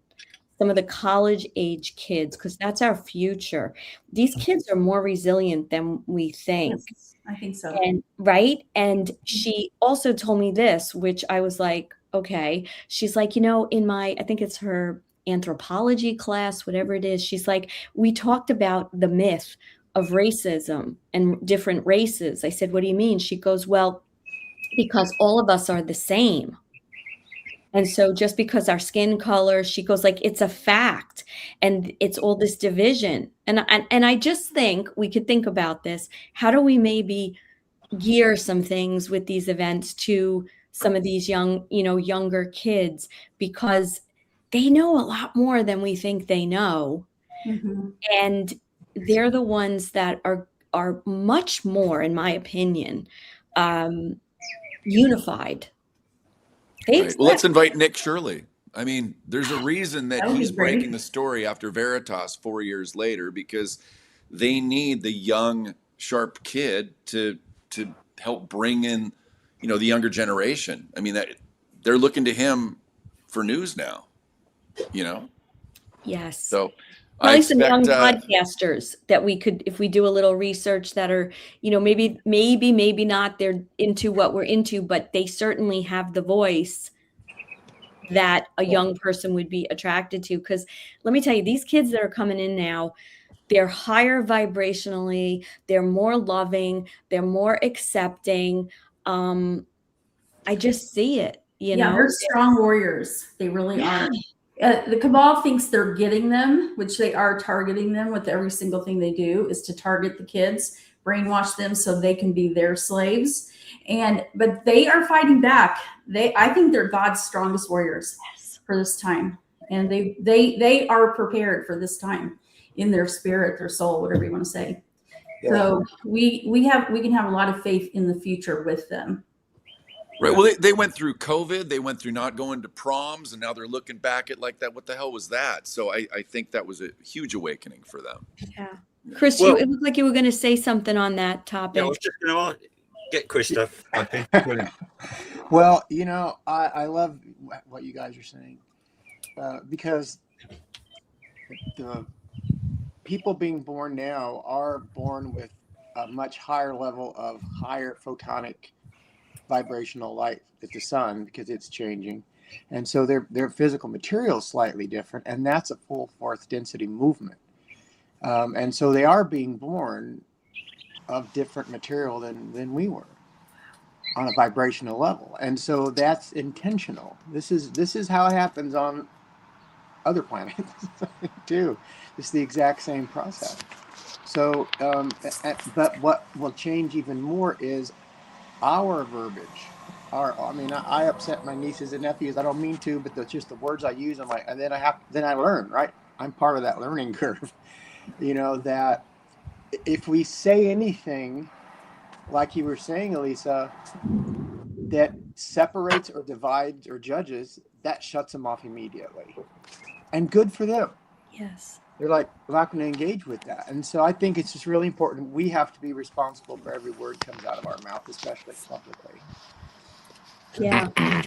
some of the college age kids, because that's our future. These kids are more resilient than we think. Yes, I think so. And right. And she also told me this, which I was like, okay. She's like, in I think it's her anthropology class, whatever it is. She's like, we talked about the myth of racism and different races. I said, what do you mean? She goes, well, because all of us are the same. And so just because our skin color, she goes like, it's a fact. And it's all this division. And I just think we could think about this. How do we maybe gear some things with these events to some of these younger kids, because they know a lot more than we think they know. Mm-hmm. And they're the ones that are much more, in my opinion, unified. Right. Well, let's invite Nick Shirley. I mean, there's a reason that he's breaking the story after Veritas 4 years later, because they need the young, sharp kid to help bring in, the younger generation. I mean, that they're looking to him for news now, Yes. So probably some young podcasters that we could, if we do a little research, that are, maybe not they're into what we're into, but they certainly have the voice that a young person would be attracted to. Because let me tell you, these kids that are coming in now, they're higher vibrationally, they're more loving, they're more accepting. I just see it, they're strong warriors. They really are. The cabal thinks they're getting them, which they are targeting them with every single thing they do, is to target the kids, brainwash them so they can be their slaves. But they are fighting back. I think they're God's strongest warriors for this time. And they are prepared for this time in their spirit, their soul, whatever you want to say. Yeah. So we can have a lot of faith in the future with them. Right. Well, they went through COVID. They went through not going to proms, and now they're looking back at like that. What the hell was that? So I think that was a huge awakening for them. Yeah. Chris, it looked like you were going to say something on that topic. Yeah, I was just going to get Chris stuff. Well, I love what you guys are saying because the people being born now are born with a much higher level of higher photonic vibrational light at the sun, because it's changing, and so their physical material is slightly different, and that's a full fourth density movement, and so they are being born of different material than we were on a vibrational level, and so that's intentional. This is how it happens on other planets too. It's the exact same process. So but what will change even more is our verbiage. I upset my nieces and nephews. I don't mean to, but that's just the words I use. I'm like, and then I learn, right? I'm part of that learning curve. That if we say anything, like you were saying, Elisa, that separates or divides or judges, that shuts them off immediately. And good for them. Yes. They're like, I'm not going to engage with that. And so I think it's just really important. We have to be responsible for every word comes out of our mouth, especially publicly. Yeah.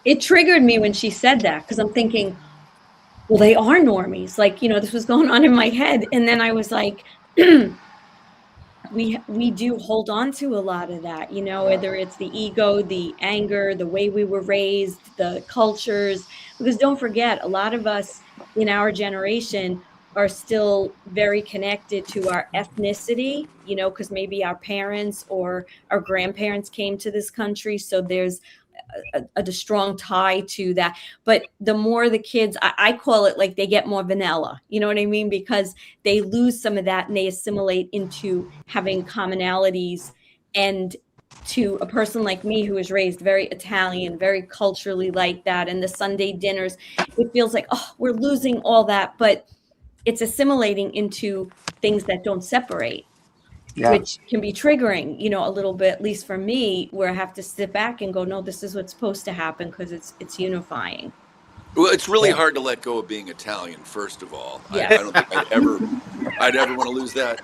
It triggered me when she said that, because I'm thinking, well, they are normies. Like, this was going on in my head. And then I was like, we do hold on to a lot of that, whether it's the ego, the anger, the way we were raised, the cultures. Because don't forget, a lot of us in our generation are still very connected to our ethnicity, because maybe our parents or our grandparents came to this country. So there's a strong tie to that. But the more the kids, I call it like they get more vanilla, you know what I mean? Because they lose some of that and they assimilate into having commonalities. And to a person like me who was raised very Italian, very culturally like that, and the Sunday dinners, it feels like, oh, we're losing all that, but it's assimilating into things that don't separate, which can be triggering, you know, a little bit, at least for me, where I have to sit back and go, no, this is what's supposed to happen because it's unifying. Well, it's really hard to let go of being Italian, first of all. Yeah. I don't think I'd ever want to lose that.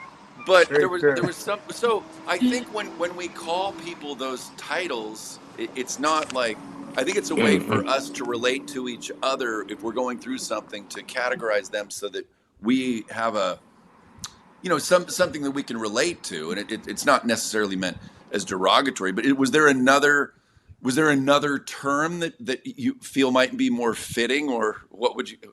But there was some. So I think when we call people those titles, it's not like, I think it's a way for us to relate to each other if we're going through something, to categorize them so that we have a, you know, something that we can relate to, and it's not necessarily meant as derogatory. But was there another term that you feel might be more fitting, or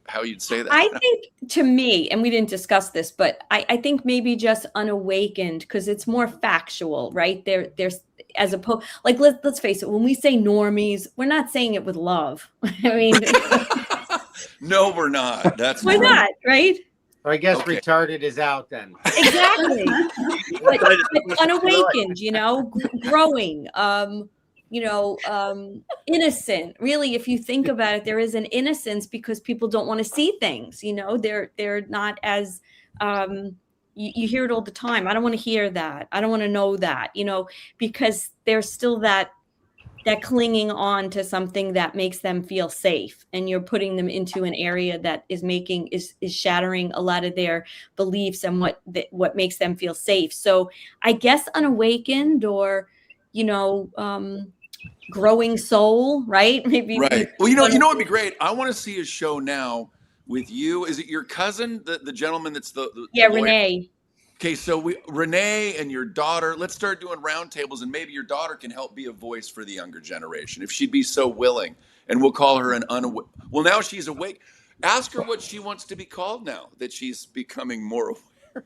how you'd say that? I think, to me, and we didn't discuss this, but I think maybe just unawakened, because it's more factual, right? There's, as opposed, like, let's face it, when we say normies, we're not saying it with love. I mean, no, we're not. We're not, right? I guess retarded is out then. Exactly. but unawakened, you know, growing, innocent. Really, if you think about it, there is an innocence because people don't want to see things, you know, they're not as, you hear it all the time. I don't want to hear that. I don't want to know that, you know, because there's still that clinging on to something that makes them feel safe, and you're putting them into an area that is shattering a lot of their beliefs and what makes them feel safe. So I guess unawakened, or, you know, growing soul, right? Maybe. Right. Well, you know what'd be great? I want to see a show now with you. Is it your cousin, the gentleman that's the lawyer? Renee. Okay, so Renee and your daughter, let's start doing roundtables, and maybe your daughter can help be a voice for the younger generation, if she'd be so willing. And we'll call her well, now she's awake. Ask her what she wants to be called now that she's becoming more aware.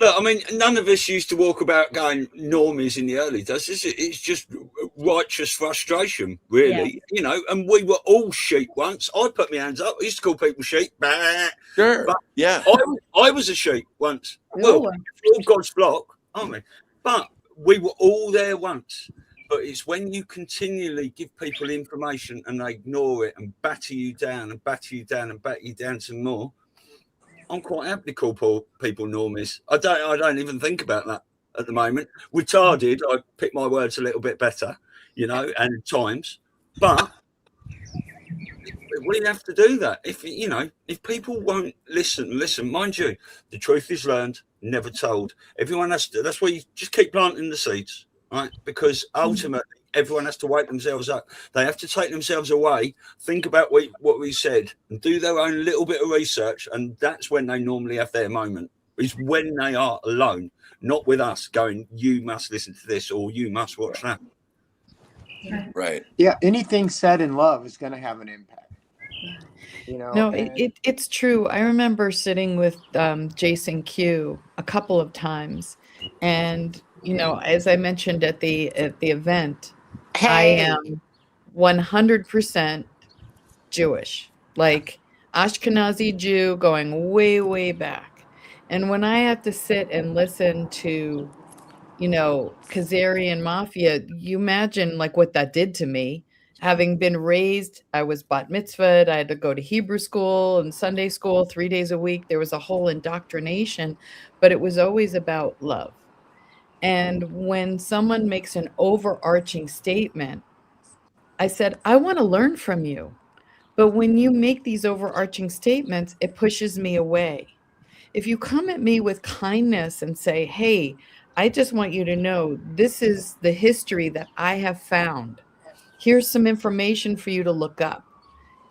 Look, I mean, none of us used to walk about going normies in the early days. It's just righteous frustration, really, you know. And we were all sheep once. I put my hands up. I used to call people sheep. Bah. Sure. But yeah. I was a sheep once. Well, we're all God's flock, aren't we? But we were all there once. But it's when you continually give people information and they ignore it and batter you down and batter you down and batter you down some more. I'm quite happy to call people normies. I don't even think about that at the moment. Retarded, I pick my words a little bit better, you know, and at times. But we have to do that. If people won't listen, mind you, the truth is learned, never told. Everyone has to. That's why you just keep planting the seeds, right? Because ultimately, everyone has to wake themselves up. They have to take themselves away, think about what we said, and do their own little bit of research. And that's when they normally have their moment, is when they are alone, not with us going, you must listen to this or you must watch that. Right. Yeah, anything said in love is going to have an impact. You know, no, it's true. I remember sitting with Jason Q a couple of times, and you know, as I mentioned at the event, I am 100% Jewish, like Ashkenazi Jew going way, way back. And when I had to sit and listen to, you know, Khazarian mafia, you imagine like what that did to me. Having been raised, I was bat mitzvahed, I had to go to Hebrew school and Sunday school 3 days a week. There was a whole indoctrination, but it was always about love. And when someone makes an overarching statement, I said, I want to learn from you. But when you make these overarching statements, it pushes me away. If you come at me with kindness and say, hey, I just want you to know this is the history that I have found. Here's some information for you to look up.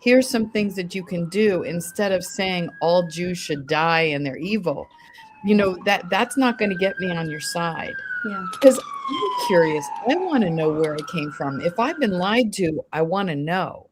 Here's some things that you can do instead of saying all Jews should die and they're evil. You know, that's not going to get me on your side. Yeah. Because I'm curious. I want to know where it came from. If I've been lied to, I want to know.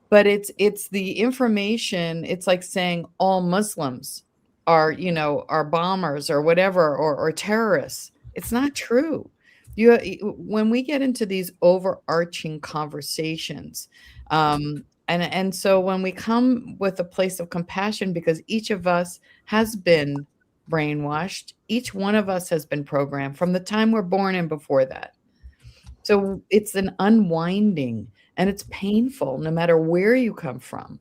But it's the information. It's like saying all Muslims are, you know, are bombers or whatever, or terrorists. It's not true. When we get into these overarching conversations, and so when we come with a place of compassion, because each of us has been brainwashed, each one of us has been programmed from the time we're born and before that. So it's an unwinding, and it's painful no matter where you come from.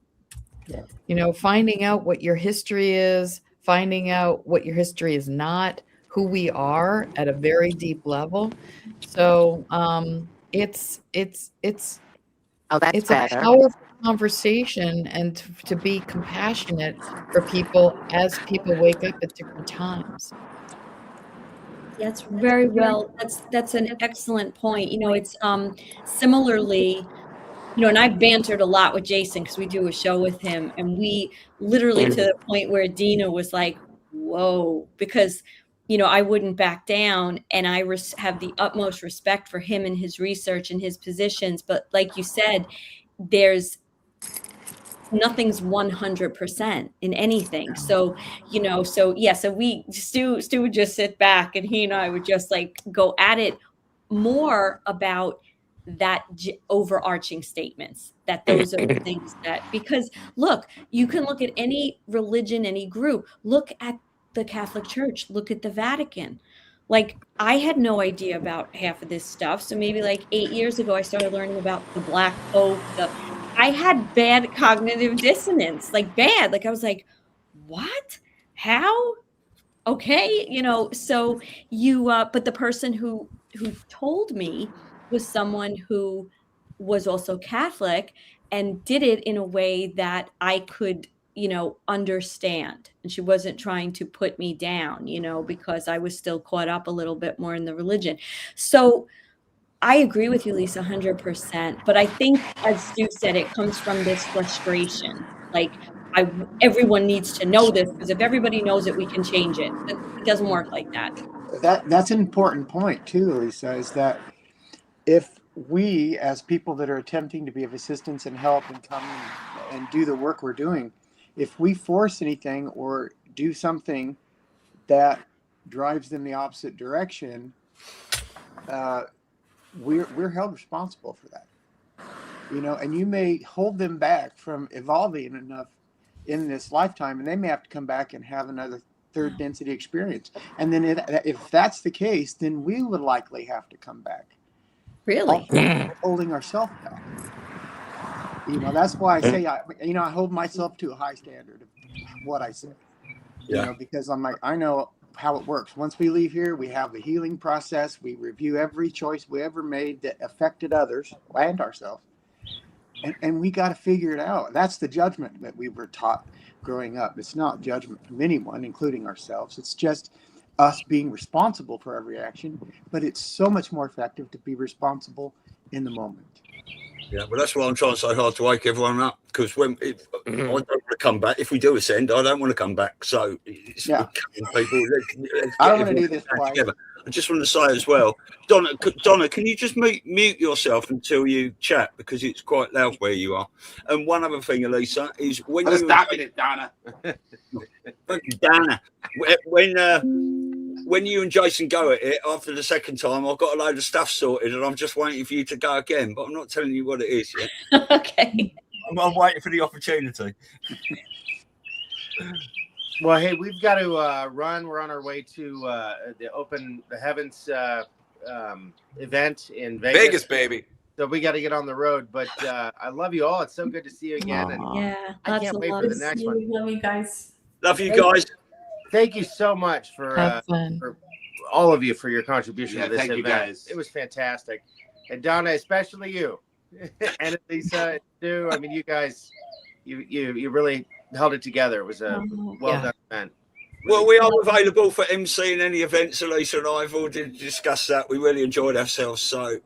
Yeah. You know, finding out what your history is, finding out what your history is not, who we are at a very deep level. So it's Oh, that's it's a better. powerful conversation, and to be compassionate for people as people wake up at different times. That's very well. That's an excellent point. You know, it's similarly, you know, and I've bantered a lot with Jason because we do a show with him, and we literally to the point where Dina was like, "Whoa," because you know I wouldn't back down, and I have the utmost respect for him and his research and his positions. But like you said, there's nothing's 100% in anything. So, you know, so yeah, so Stu would just sit back and he and I would just like go at it more about that overarching statements, that those are the things that, because look, you can look at any religion, any group, look at the Catholic Church, look at the Vatican. Like I had no idea about half of this stuff. So maybe like 8 years ago, I started learning about the Black Pope, I had bad cognitive dissonance, like bad. Like I was like, what? How? Okay, you know, so you but the person who told me was someone who was also Catholic and did it in a way that I could, you know, understand. And she wasn't trying to put me down, you know, because I was still caught up a little bit more in the religion. So I agree with you, Lisa, 100%. But I think, as Stu said, it comes from this frustration. Like, everyone needs to know this, because if everybody knows it, we can change it. It doesn't work like that. That's an important point too, Lisa, is that if we, as people that are attempting to be of assistance and help and come and do the work we're doing, if we force anything or do something that drives them the opposite direction, we're held responsible for that, you know. And you may hold them back from evolving enough in this lifetime, and they may have to come back and have another third density experience. And then if that's the case, then we would likely have to come back. Really? Holding ourselves back. You know, that's why I say, I hold myself to a high standard of what I say. You know, because I'm like, I know how it works. Once we leave here, we have the healing process. We review every choice we ever made that affected others and ourselves. And we got to figure it out. That's the judgment that we were taught growing up. It's not judgment from anyone, including ourselves. It's just us being responsible for every action. But it's so much more effective to be responsible in the moment. Yeah, well, that's why I'm trying so hard to wake everyone up, because I don't want to come back. If we do ascend, I don't want to come back. So, people, let's I don't want to do this twice. Together. I just want to say as well, Donna, can you just mute yourself until you chat, because it's quite loud where you are. And one other thing, Elisa, is when you stop it, Donna. Donna, when you and Jason go at it after the second time, I've got a load of stuff sorted, and I'm just waiting for you to go again. But I'm not telling you what it is yet. Okay. I'm waiting for the opportunity. Well, hey, we've got to run. We're on our way to the Open the Heavens event in Vegas. Vegas, baby. So we got to get on the road. But I love you all. It's so good to see you again. And I can't wait for the next one. Love you guys. Love you guys. Thank you so much for all of you for your contribution to this event. You guys. It was fantastic. And Donna, especially you. And Elisa, and Stu. I mean, you guys, you really held it together. It was a well-done event. Well, we are available for MC in any events. Elisa and I have already discussed that. We really enjoyed ourselves. So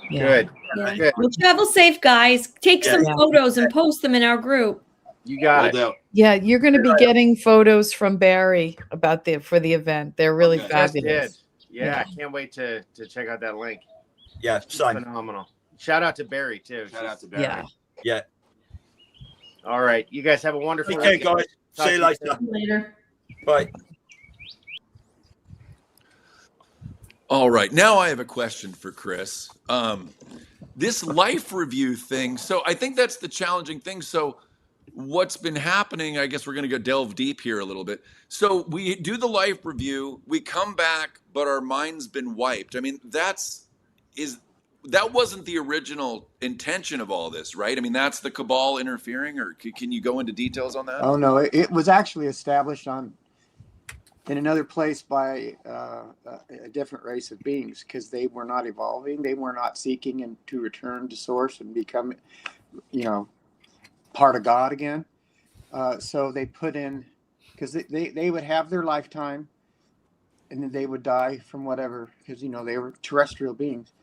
good. Good. Well, travel safe, guys. Take some photos and post them in our group. You got it. Yeah, you're going to be getting photos from Barry for the event. They're really fabulous. Yeah, I can't wait to check out that link. Yeah, same. Phenomenal. Shout out to Barry too. Shout out to Barry. Yeah. All right, you guys have a wonderful day, guys. See you later. Later. Bye. All right, now I have a question for Chris. This life review thing. So I think that's the challenging thing. So what's been happening, I guess we're going to go delve deep here a little bit. So we do the life review, we come back, but our mind's been wiped. I mean, that's that wasn't the original intention of all this, right? I mean, that's the cabal interfering, or can you go into details on that? Oh no, it was actually established in another place by a different race of beings, because they were not evolving. They were not seeking to return to source and become, part of God again. So they put in, because they would have their lifetime, and then they would die from whatever, because they were terrestrial beings.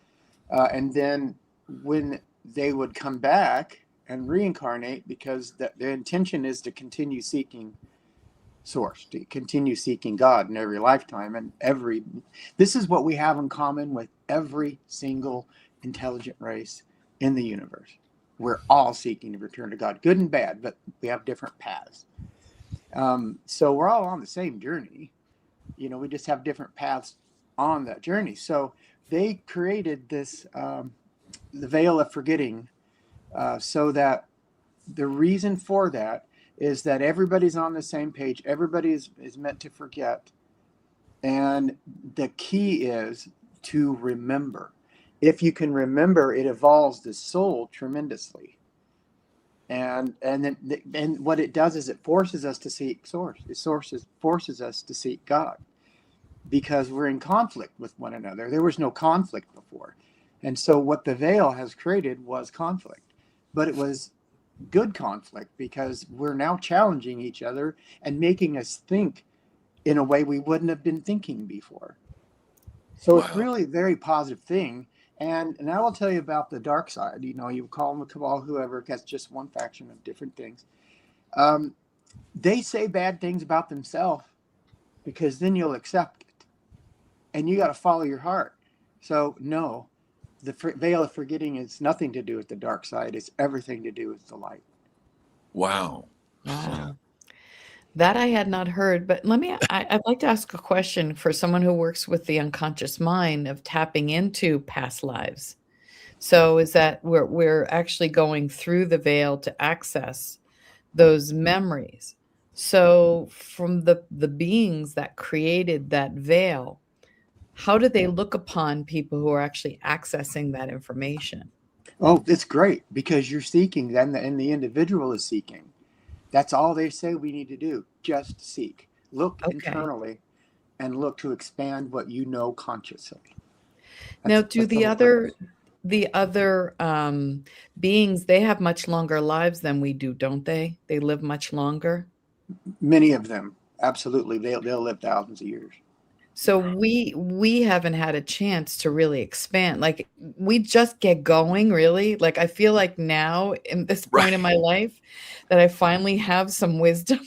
And then when they would come back and reincarnate, because their intention is to continue seeking source, to continue seeking God in every lifetime. And this is what we have in common with every single intelligent race in the universe. We're all seeking to return to God, good and bad, but we have different paths. So we're all on the same journey. We just have different paths on that journey. So they created this, the veil of forgetting, so that the reason for that is that everybody's on the same page. Everybody is meant to forget. And the key is to remember. If you can remember, it evolves the soul tremendously. And what it does is it forces us to seek source. It forces us to seek God, because we're in conflict with one another. There was no conflict before. And so what the veil has created was conflict. But it was good conflict, because we're now challenging each other and making us think in a way we wouldn't have been thinking before. So It's really a very positive thing. And I will tell you about the dark side. You call them the cabal, whoever, that's just one faction of different things. They say bad things about themselves, because then you'll accept it. And you got to follow your heart. So no, the veil of forgetting is nothing to do with the dark side. It's everything to do with the light. Wow. That I had not heard, but I'd like to ask a question for someone who works with the unconscious mind of tapping into past lives. So is that we're actually going through the veil to access those memories. So from the beings that created that veil, how do they look upon people who are actually accessing that information? Oh, it's great, because you're seeking, and the individual is seeking. That's all they say we need to do. Just seek. Look internally and look to expand what you know consciously. Now, do the other beings, they have much longer lives than we do, don't they? They live much longer. Many of them, absolutely. They'll live thousands of years. So we haven't had a chance to really expand. Like, we just get going, really. Like, I feel like now in this point in my life that I finally have some wisdom,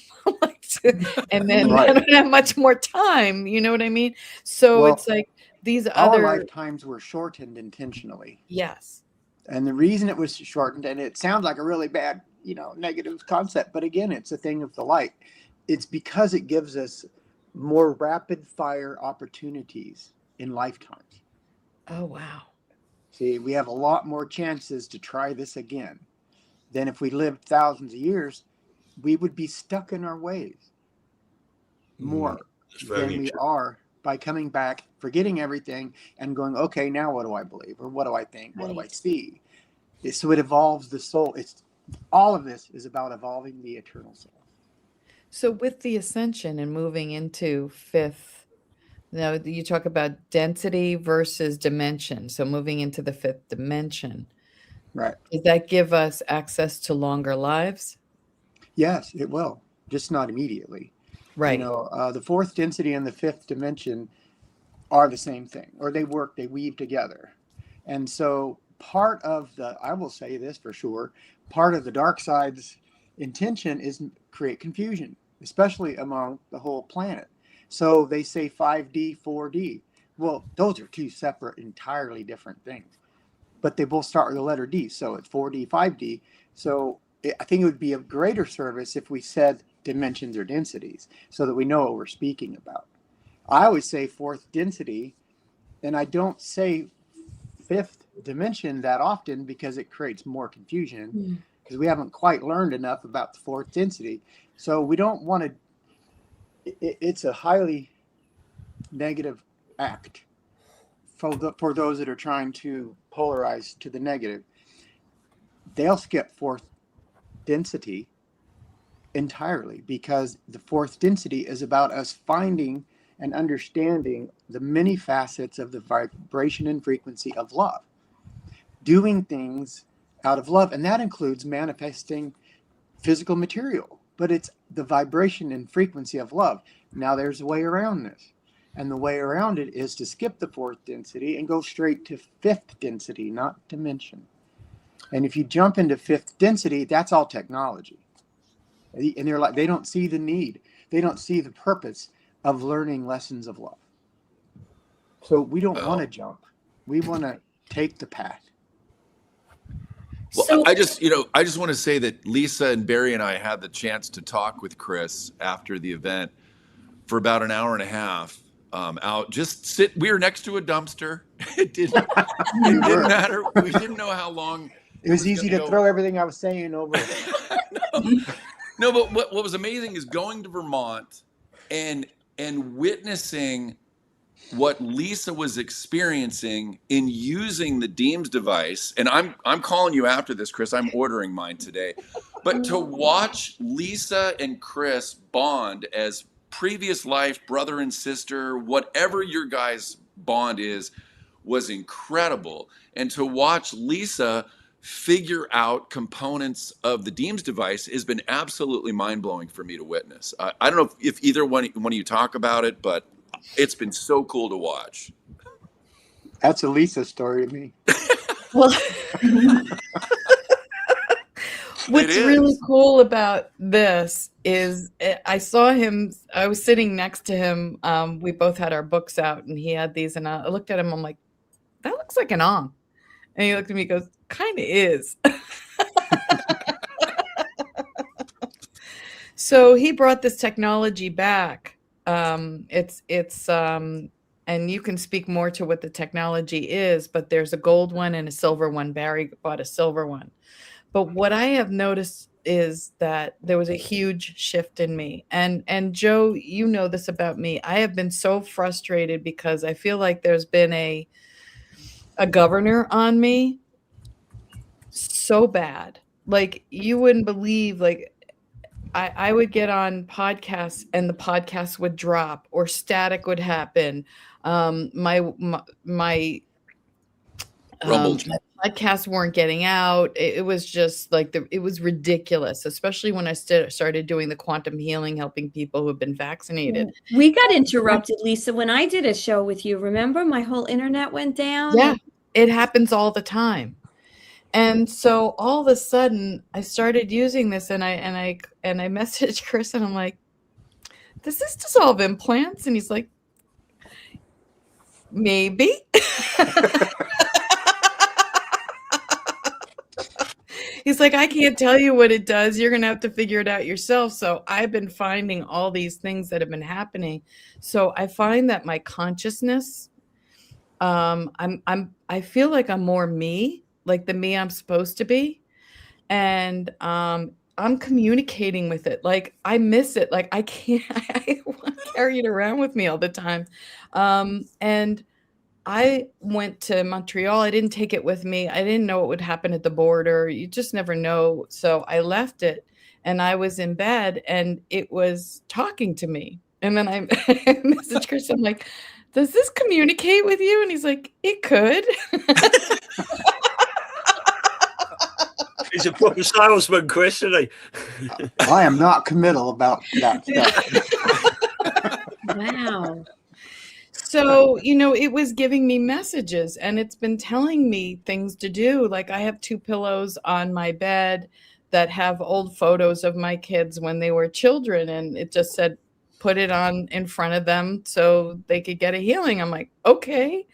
and then I don't have much more time. You know what I mean? So it's like these other lifetimes were shortened intentionally. Yes. And the reason it was shortened, and it sounds like a really bad, negative concept, but again, it's a thing of the light. It's because it gives us more rapid fire opportunities in lifetimes. Oh, wow. See, we have a lot more chances to try this again than if we lived thousands of years. We would be stuck in our ways more than we are by coming back, forgetting everything, and going, okay, now what do I believe? Or what do I think? What do I see? So it evolves the soul. All of this is about evolving the eternal soul. So with the ascension and moving into fifth, now you talk about density versus dimension. So moving into the fifth dimension. Right. Does that give us access to longer lives? Yes, it will. Just not immediately. Right. The fourth density and the fifth dimension are the same thing, or they weave together. And so I will say this for sure, part of the dark side's intention is create confusion, especially among the whole planet. So they say 5D, 4D. Well, those are two separate, entirely different things, but they both start with the letter D. So it's 4D, 5D. So I think it would be a greater service if we said dimensions or densities, so that we know what we're speaking about. I always say fourth density, and I don't say fifth dimension that often, because it creates more confusion, because we haven't quite learned enough about the fourth density. So we don't want to, it's a highly negative act for those that are trying to polarize to the negative, they'll skip fourth density entirely, because the fourth density is about us finding and understanding the many facets of the vibration and frequency of love, doing things out of love, and that includes manifesting physical material, but it's the vibration and frequency of love. Now there's a way around this, and the way around it is to skip the fourth density and go straight to fifth density, not dimension. And if you jump into fifth density, that's all technology. And they're like, they don't see the need. They don't see the purpose of learning lessons of love. So we don't want to jump. We want to take the path. Well, So- I just want to say that Lisa and Barry and I had the chance to talk with Chris after the event for about an hour and a half. We were next to a dumpster. It didn't matter. We didn't know how long. It was easy to throw everything I was saying over. No, but what was amazing is going to Vermont and witnessing what Lisa was experiencing in using the DEEMS device. And I'm calling you after this, Chris. I'm ordering mine today. But to watch Lisa and Chris bond as previous life brother and sister, whatever your guys' bond is, was incredible. And to watch Lisa figure out components of the DEEMS device has been absolutely mind-blowing for me to witness. I don't know if either one of you talk about it, but it's been so cool to watch. That's a Lisa story to me. Well, what's really cool about this is I saw him, I was sitting next to him. We both had our books out and he had these, and I looked at him. I'm like, that looks like an ong. And he looked at me and goes, kind of is. So he brought this technology back. And you can speak more to what the technology is, but there's a gold one and a silver one. Barry bought a silver one. But what I have noticed is that there was a huge shift in me. And Joe, you know this about me. I have been so frustrated because I feel like there's been a governor on me so bad. Like, you wouldn't believe, like, I would get on podcasts and the podcast would drop or static would happen. My podcasts weren't getting out. It was just like it was ridiculous, especially when I started doing the quantum healing, helping people who have been vaccinated. We got interrupted, Lisa, when I did a show with you. Remember, my whole internet went down. Yeah, it happens all the time. And so all of a sudden I started using this, and I messaged Chris and I'm like, does this dissolve implants? And he's like, maybe. He's like, I can't tell you what it does. You're going to have to figure it out yourself. So I've been finding all these things that have been happening. So I find that my consciousness, I feel like I'm more me, like the me I'm supposed to be. And I'm communicating with it. Like, I miss it. Like, I want to carry it around with me all the time. And I went to Montreal. I didn't take it with me. I didn't know what would happen at the border. You just never know. So I left it, and I was in bed and it was talking to me. And then I messaged Chris. I'm like, does this communicate with you? And he's like, it could. He's a proper salesman, Chris, isn't he? I am not committal about that stuff. Wow. So, it was giving me messages, and it's been telling me things to do. Like, I have 2 pillows on my bed that have old photos of my kids when they were children. And it just said, put it on in front of them so they could get a healing. I'm like, okay.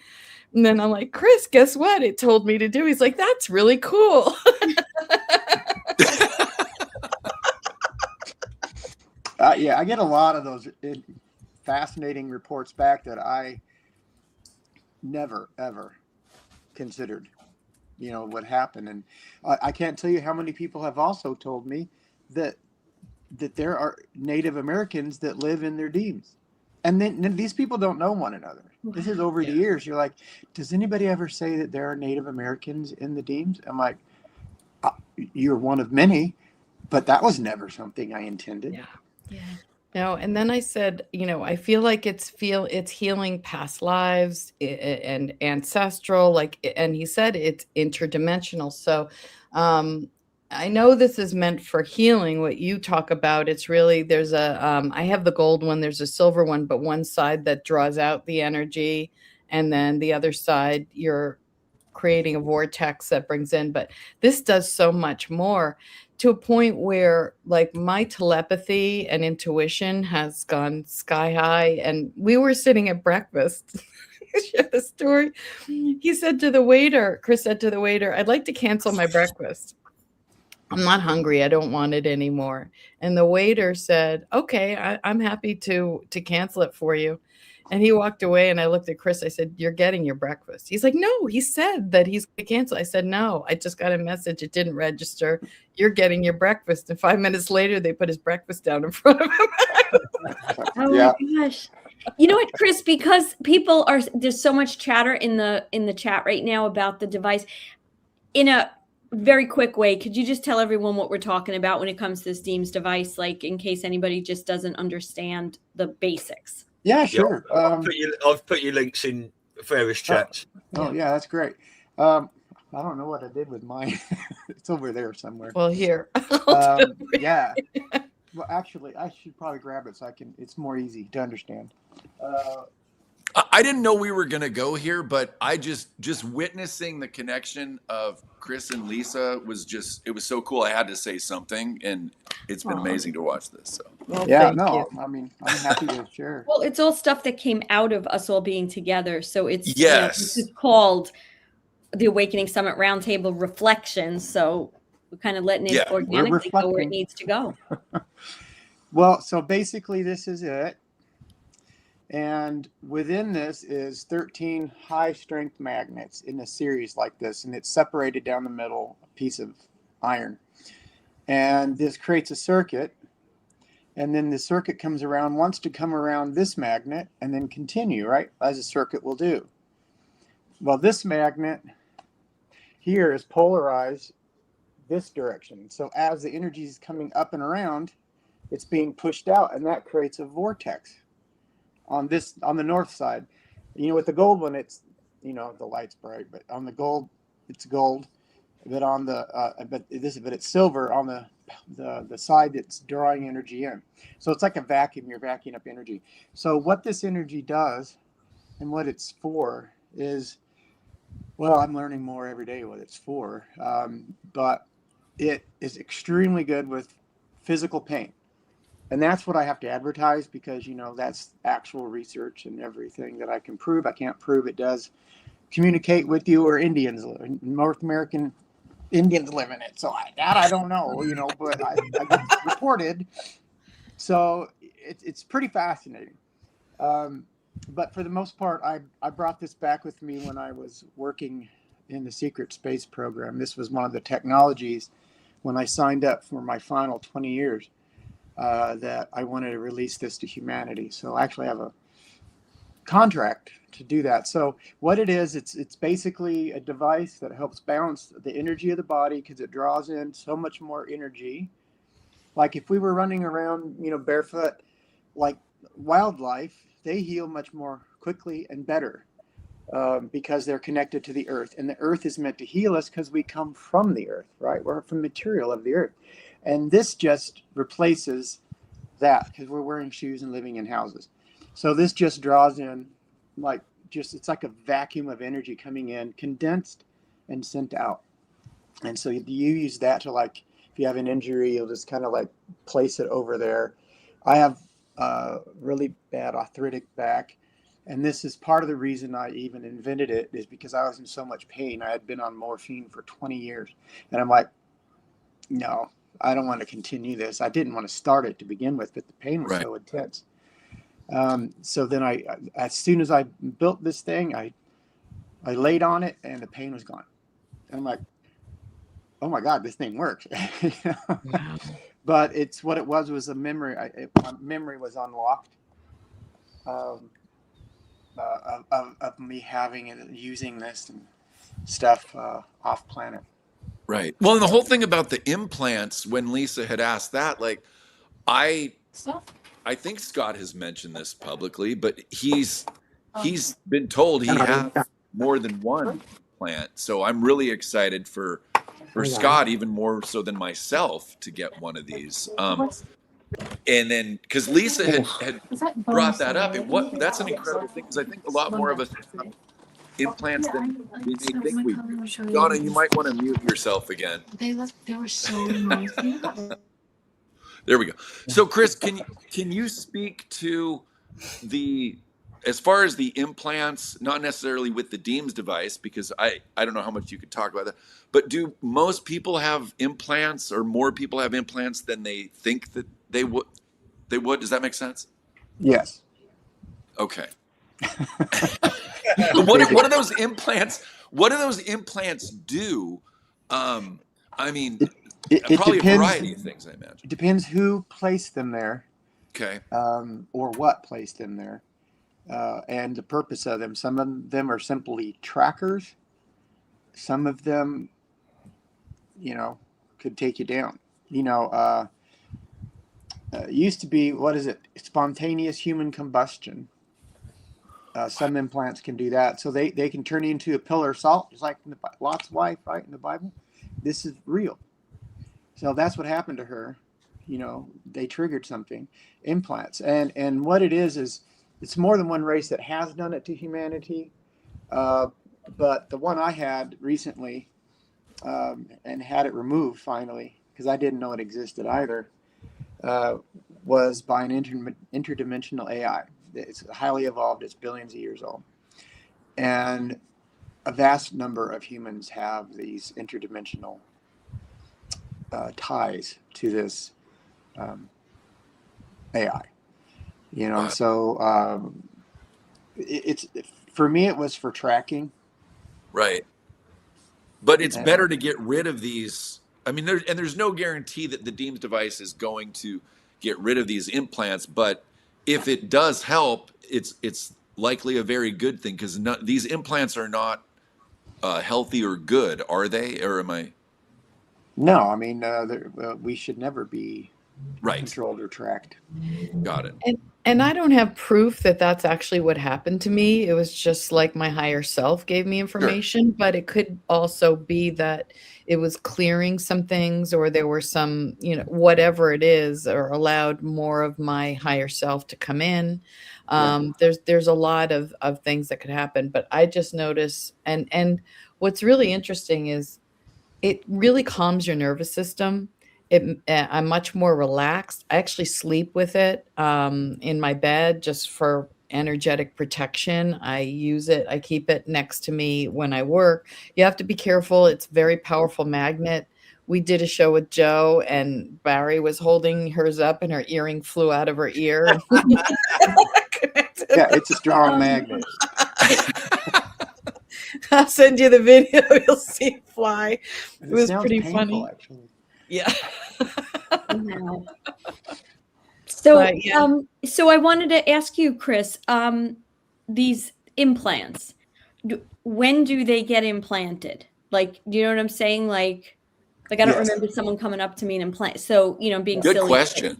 And then I'm like, Chris, guess what it told me to do? He's like, that's really cool. Yeah, I get a lot of those fascinating reports back that I never, ever considered, what happened. And I can't tell you how many people have also told me that there are Native Americans that live in their DEEMS. And then these people don't know one another. This is over the years. You're like, does anybody ever say that there are Native Americans in the DEEMS? I'm like, you're one of many, but that was never something I intended. Yeah. No, and then I said, I feel like it's healing past lives and ancestral, and he said it's interdimensional. So I know this is meant for healing. What you talk about, it's really, there's I have the gold one, there's a silver one, but one side that draws out the energy, and then the other side, you're creating a vortex that brings in. But this does so much more, to a point where like my telepathy and intuition has gone sky high. And we were sitting at breakfast. Share the story. He said to the waiter, Chris said to the waiter, I'd like to cancel my breakfast. I'm not hungry. I don't want it anymore. And the waiter said, okay, I'm happy to cancel it for you. And he walked away, and I looked at Chris. I said, you're getting your breakfast. He's like, no, he said that he's going to cancel. I said, no, I just got a message. It didn't register. You're getting your breakfast. And 5 minutes later, they put his breakfast down in front of him. Oh my gosh. You know what, Chris, because there's so much chatter in the chat right now about the device. In a very quick way, could you just tell everyone what we're talking about when it comes to this DEEMS device, like in case anybody just doesn't understand the basics? Yeah, sure. I've put your links in various chats. Oh, yeah, that's great. I don't know what I did with mine. It's over there somewhere. Well, here. Yeah. Well, actually, I should probably grab it so it's more easy to understand. I didn't know we were going to go here, but I just witnessing the connection of Chris and Lisa it was so cool. I had to say something, and it's been amazing to watch this. So. Well, yeah, you. I'm happy to share. Well, it's all stuff that came out of us all being together. So it's, this is called the Awakening Summit Roundtable Reflections. So we're kind of letting it organically go where it needs to go. Well, so basically this is it. And within this is 13 high strength magnets in a series like this, and it's separated down the middle, a piece of iron. And this creates a circuit, and then the circuit wants to come around this magnet and then continue, right? As a circuit will do. Well, this magnet here is polarized this direction. So as the energy is coming up and around, it's being pushed out, and that creates a vortex. On the north side, with the gold one, it's, the light's bright, but on the gold, it's gold. But on but it's silver on the side that's drawing energy in. So it's like a vacuum. You're vacuuming up energy. So what this energy does, and what it's for, is, well, I'm learning more every day what it's for. But it is extremely good with physical pain. And that's what I have to advertise because, that's actual research and everything that I can prove. I can't prove it does communicate with you or Indians, North American Indians live in it. So I don't know, but I get reported. So it's pretty fascinating. But for the most part, I brought this back with me when I was working in the secret space program. This was one of the technologies when I signed up for my final 20 years. That I wanted to release this to humanity. So I actually have a contract to do that. So what it is, it's basically a device that helps balance the energy of the body because it draws in so much more energy. Like if we were running around, barefoot, like wildlife, they heal much more quickly and better because they're connected to the earth. And the earth is meant to heal us because we come from the earth, right? We're from material of the earth. And this just replaces that because we're wearing shoes and living in houses. So this just draws in it's like a vacuum of energy coming in, condensed and sent out. And so you use that to if you have an injury, you'll just kind of place it over there. I have really bad arthritic back. And this is part of the reason I even invented it is because I was in so much pain. I had been on morphine for 20 years. And I'm like, no. I don't want to continue this. I didn't want to start it to begin with, but the pain was so intense. So then as soon as I built this thing, I laid on it and the pain was gone. And I'm like, oh my God, this thing works. Wow. But what it was a memory. My memory was unlocked. of me having and using this and stuff off planet. Right. Well, and the whole thing about the implants, when Lisa had asked that, like, I think Scott has mentioned this publicly, but he's been told he has more than one implant. So I'm really excited for Scott, even more so than myself, to get one of these. And then because Lisa had brought that up, and that's an incredible thing, because I think a lot more of us have implants than we may think we do. Donna, you might want to mute yourself again. They were so noisy. There we go. So Chris, can you speak to as far as the implants, not necessarily with the DEEMS device, because I don't know how much you could talk about that, but do most people have implants, or more people have implants than they think that they would? Does that make sense? Yes. Okay. What are those implants? What do those implants do? I mean, it probably depends, a variety of things, I imagine. It depends who placed them there. Okay. Or what placed them there, and the purpose of them. Some of them are simply trackers. Some of them, could take you down. Used to be, what is it? Spontaneous human combustion. Some implants can do that. So they can turn you into a pillar of salt, just like Lot's wife, right, in the Bible. This is real. So that's what happened to her. They triggered something, implants. And what it is it's more than one race that has done it to humanity. But the one I had recently and had it removed finally, because I didn't know it existed either, was by an interdimensional AI. It's highly evolved. It's billions of years old. And a vast number of humans have these interdimensional ties to this AI. So it's for me, it was for tracking. Right. But it's better to get rid of these. I mean, there's no guarantee that the DEEMS device is going to get rid of these implants, but if it does help, it's likely a very good thing, because these implants are not healthy or good, are they? Or am I? No, I mean, we should never be controlled or tracked. Got it. And I don't have proof that that's actually what happened to me. It was just like my higher self gave me information, but it could also be that it was clearing some things, or there were some, whatever it is, or allowed more of my higher self to come in. There's a lot of things that could happen, but I just notice, and what's really interesting is it really calms your nervous system. I'm much more relaxed. I actually sleep with it in my bed just for energetic protection. I use it. I keep it next to me when I work. You have to be careful. It's a very powerful magnet. We did a show with Joe, and Barry was holding hers up, and her earring flew out of her ear. Yeah, it's a strong magnet. I'll send you the video. You'll see it fly. It was pretty painful, funny. Actually. Yeah. So, so I wanted to ask you, Chris, these implants, when do they get implanted? Like, do you know what I'm saying? Like I don't remember someone coming up to me and implant. So, being good silly. Question.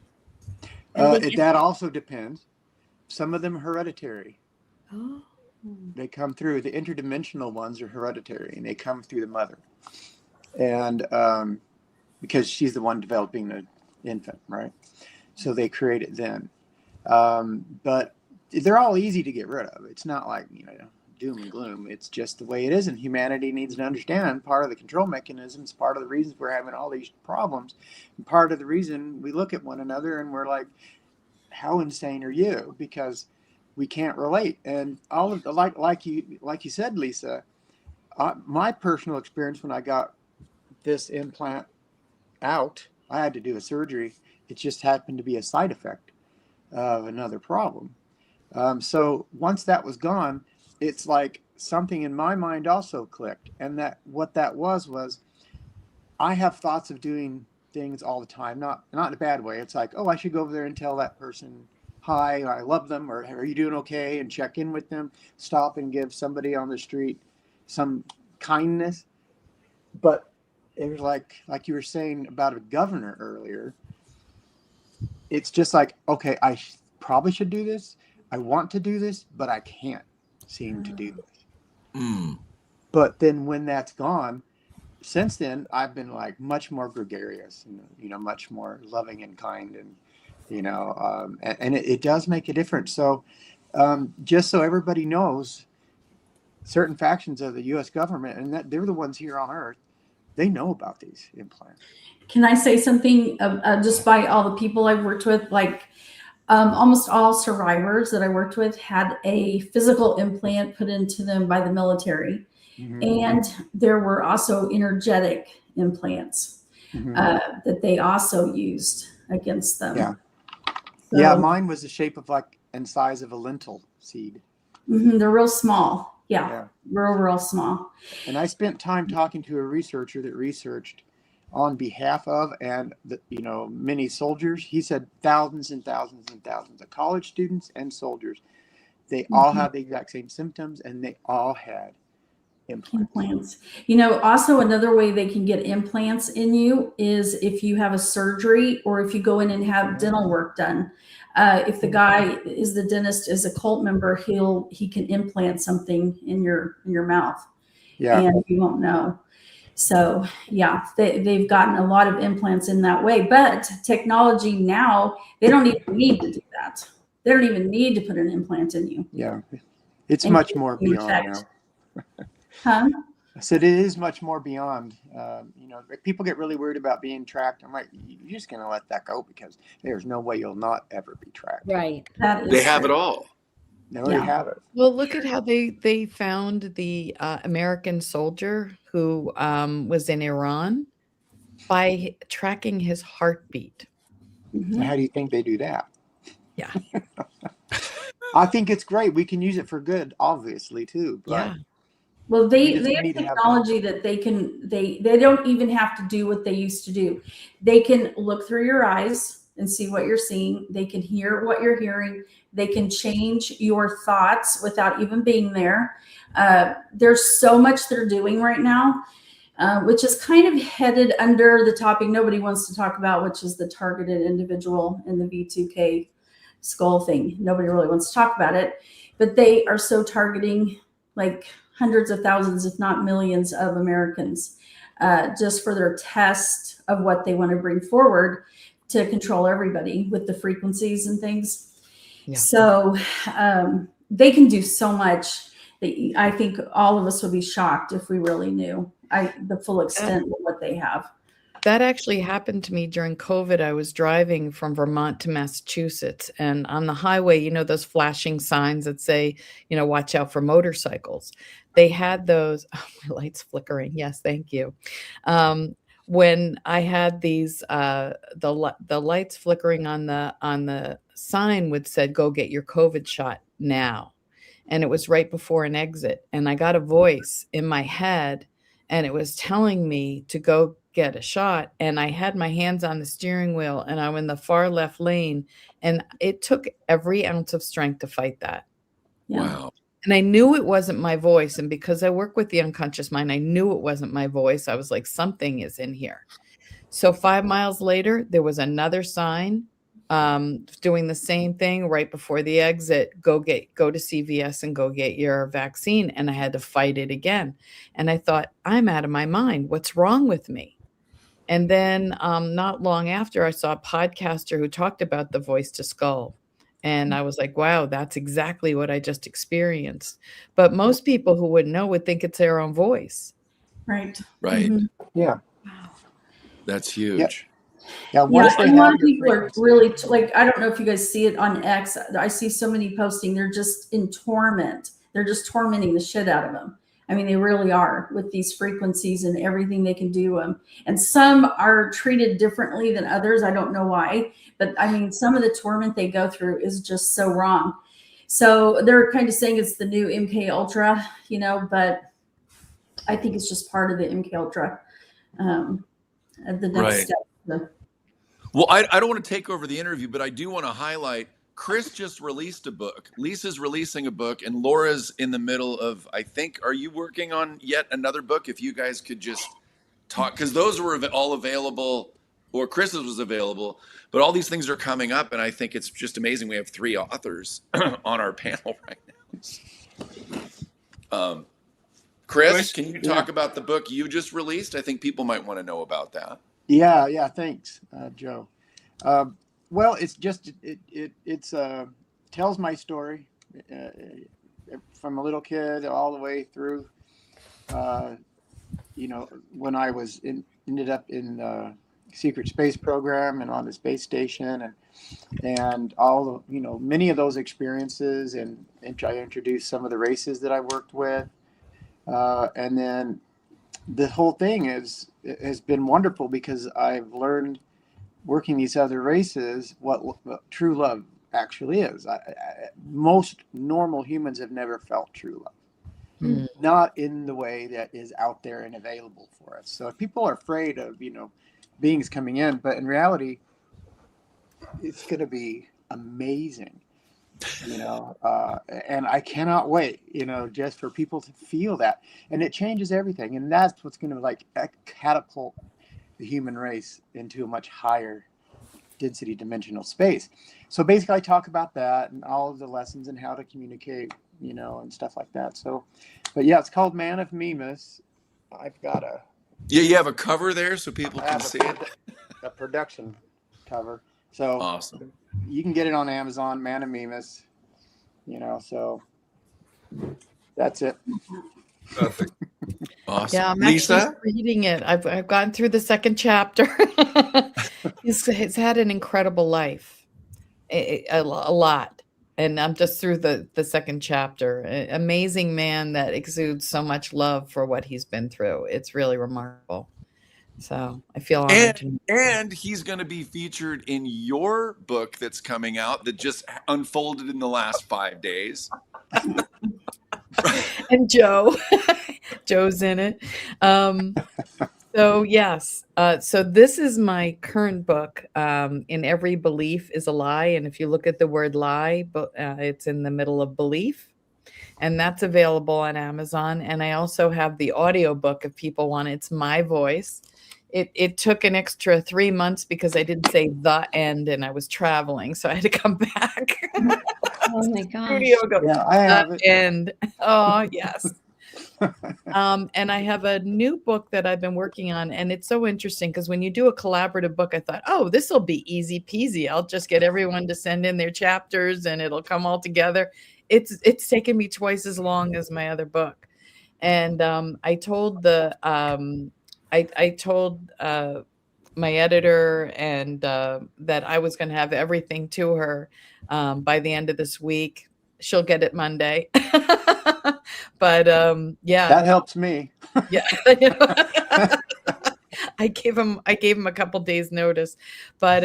That also depends. Some of them hereditary. Oh. They come through. The interdimensional ones are hereditary, and they come through the mother. And because she's the one developing the infant, right? So they create it then. But they're all easy to get rid of. It's not like, doom and gloom. It's just the way it is, and humanity needs to understand part of the control mechanisms, part of the reasons we're having all these problems, and part of the reason we look at one another and we're like, how insane are you? Because we can't relate. And all of the, like you said, Lisa, my personal experience when I got this implant out, I had to do a surgery. It just happened to be a side effect of another problem. So once that was gone, it's like something in my mind also clicked. And that what that was I have thoughts of doing things all the time, not in a bad way. It's like, oh, I should go over there and tell that person hi, I love them, or are you doing okay, and check in with them, stop and give somebody on the street some kindness. But it was like you were saying about a governor earlier, it's just like, okay, I probably should do this. I want to do this, but I can't seem to do this. But then when that's gone, since then, I've been like much more gregarious and, you know, much more loving and kind, and, you know, and it does make a difference. So just so everybody knows, certain factions of the U.S. government, and that they're the ones here on Earth, they know about these implants. Can I say something just by all the people I've worked with? Like almost all survivors that I worked with had a physical implant put into them by the military. And there were also energetic implants that they also used against them. Yeah. So, Yeah, mine was the shape of like and size of a lentil seed. They're real small. Yeah. Real small. And I spent time talking to a researcher that researched on behalf of and you know, many soldiers. He said thousands and thousands and thousands of college students and soldiers. They all have the exact same symptoms, and they all had implants. You know, also another way they can get implants in you is if you have a surgery or if you go in and have dental work done. If the guy is the dentist is a cult member, he can implant something in your mouth, and you won't know. So yeah, they've gotten a lot of implants in that way. But technology now, they don't even need to do that. They don't even need to put an implant in you. Yeah, it's much more beyond now. Huh? I said it is much more beyond. You know, people get really worried about being tracked. I'm like, you're just going to let that go because there's no way you'll not ever be tracked. Right. They have it all. They already have it. Well, look at how they found the American soldier who was in Iran by tracking his heartbeat. So how do you think they do that? Yeah. I think it's great. We can use it for good, obviously, too. But well, they have technology that they don't even have to do what they used to do. They can look through your eyes and see what you're seeing. They can hear what you're hearing. They can change your thoughts without even being there. There's so much they're doing right now, which is kind of headed under the topic nobody wants to talk about, which is the targeted individual and the V2K skull thing. Nobody really wants to talk about it, but they are so targeting like hundreds of thousands, if not millions of Americans, just for their test of what they want to bring forward to control everybody with the frequencies and things. Yeah. So they can do so much that I think all of us would be shocked if we really knew the full extent of what they have. That actually happened to me during COVID. I was driving from Vermont to Massachusetts, and on the highway, you know, those flashing signs that say, you know, watch out for motorcycles. They had those. Oh, my light's flickering. Yes, thank you. When I had these, the lights flickering on the sign would said, "Go get your COVID shot now," and it was right before an exit. And I got a voice in my head, and it was telling me to go get a shot. And I had my hands on the steering wheel, and I'm in the far left lane, and it took every ounce of strength to fight that. Wow. And I knew it wasn't my voice. And because I work with the unconscious mind, I knew it wasn't my voice. I was like, something is in here. So 5 miles later, there was another sign doing the same thing right before the exit. Go to CVS and go get your vaccine. And I had to fight it again. And I thought, I'm out of my mind. What's wrong with me? And then not long after, I saw a podcaster who talked about the voice to skull. And I was like, wow, that's exactly what I just experienced. But most people who wouldn't know would think it's their own voice. Right. Right. Yeah. That's huge. Yeah, a lot of people are really like, I don't know if you guys see it on X. I see so many posting. They're just in torment. They're just tormenting the shit out of them. I mean, they really are with these frequencies and everything they can do. And some are treated differently than others. I don't know why, but I mean, some of the torment they go through is just so wrong. So they're kind of saying it's the new MK Ultra, you know, but I think it's just part of the MK Ultra. The next step. Well, I don't want to take over the interview, but I do want to highlight Chris just released a book. Lisa's releasing a book, and Laura's in the middle of, I think, are you working on yet another book? If you guys could just talk, because those were all available, or Chris's was available, but all these things are coming up, and I think it's just amazing. We have 3 authors on our panel right now. Chris, can you talk about the book you just released? I think people might want to know about that. Yeah. Thanks, Joe. Well, it's just it's tells my story from a little kid all the way through. When I was ended up in the secret space program and on the space station, and all the many of those experiences, and I introduced some of the races that I worked with, and then the whole thing has been wonderful because I've learned, working these other races, what true love actually is. Most normal humans have never felt true love, not in the way that is out there and available for us. So people are afraid of beings coming in, but in reality, it's going to be amazing. And I cannot wait, just for people to feel that, and it changes everything, and that's what's going to catapult the human race into a much higher density dimensional space. So basically I talk about that and all of the lessons and how to communicate, and stuff like that. So, but yeah, it's called Man of Mimas. I've got you have a cover there so people can see it. A production cover. So awesome. You can get it on Amazon, Man of Mimas, so that's it. Perfect. Awesome. Yeah, I'm Lisa? actually reading it. I've gotten through the second chapter. He's had an incredible life, a lot, and I'm just through the second chapter. Amazing man that exudes so much love for what he's been through. It's really remarkable. So I feel honored. And he's going to be featured in your book that's coming out that just unfolded in the last 5 days. And Joe's in it. So yes. So this is my current book. In Every Belief is a Lie. And if you look at the word lie, it's in the middle of belief. And that's available on Amazon. And I also have the audiobook if people want it. It's my voice. It took an extra 3 months because I didn't say the end and I was traveling. So I had to come back. Oh my gosh. Yeah, I have it. And oh yes. And I have a new book that I've been working on, and it's so interesting because when you do a collaborative book, I thought, oh, this will be easy peasy. I'll just get everyone to send in their chapters and it'll come all together. It's taken me twice as long as my other book. And I told I told my editor and that I was going to have everything to her by the end of this week. She'll get it Monday. But yeah, that helps me. Yeah. I gave him a couple days notice, but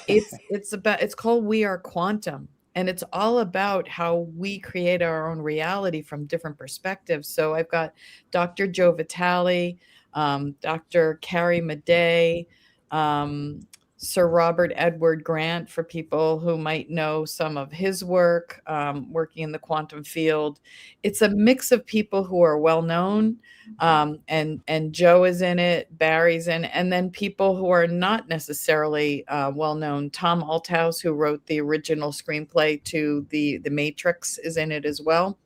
it's called We Are Quantum, and it's all about how we create our own reality from different perspectives. So I've got Dr. Joe Vitale, Dr. Carrie Madej, Sir Robert Edward Grant, for people who might know some of his work, working in the quantum field. It's a mix of people who are well known, and Joe is in it, Barry's in it, and then people who are not necessarily well known. Tom Althouse, who wrote the original screenplay to the Matrix, is in it as well.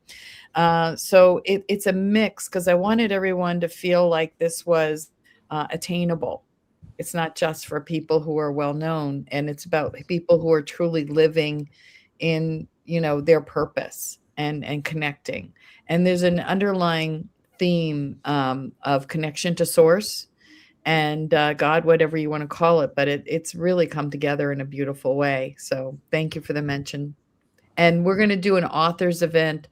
So it's a mix because I wanted everyone to feel like this was attainable. It's not just for people who are well known, and it's about people who are truly living in, their purpose and connecting. And there's an underlying theme of connection to source and God, whatever you want to call it, but it's really come together in a beautiful way. So thank you for the mention. And we're going to do an authors event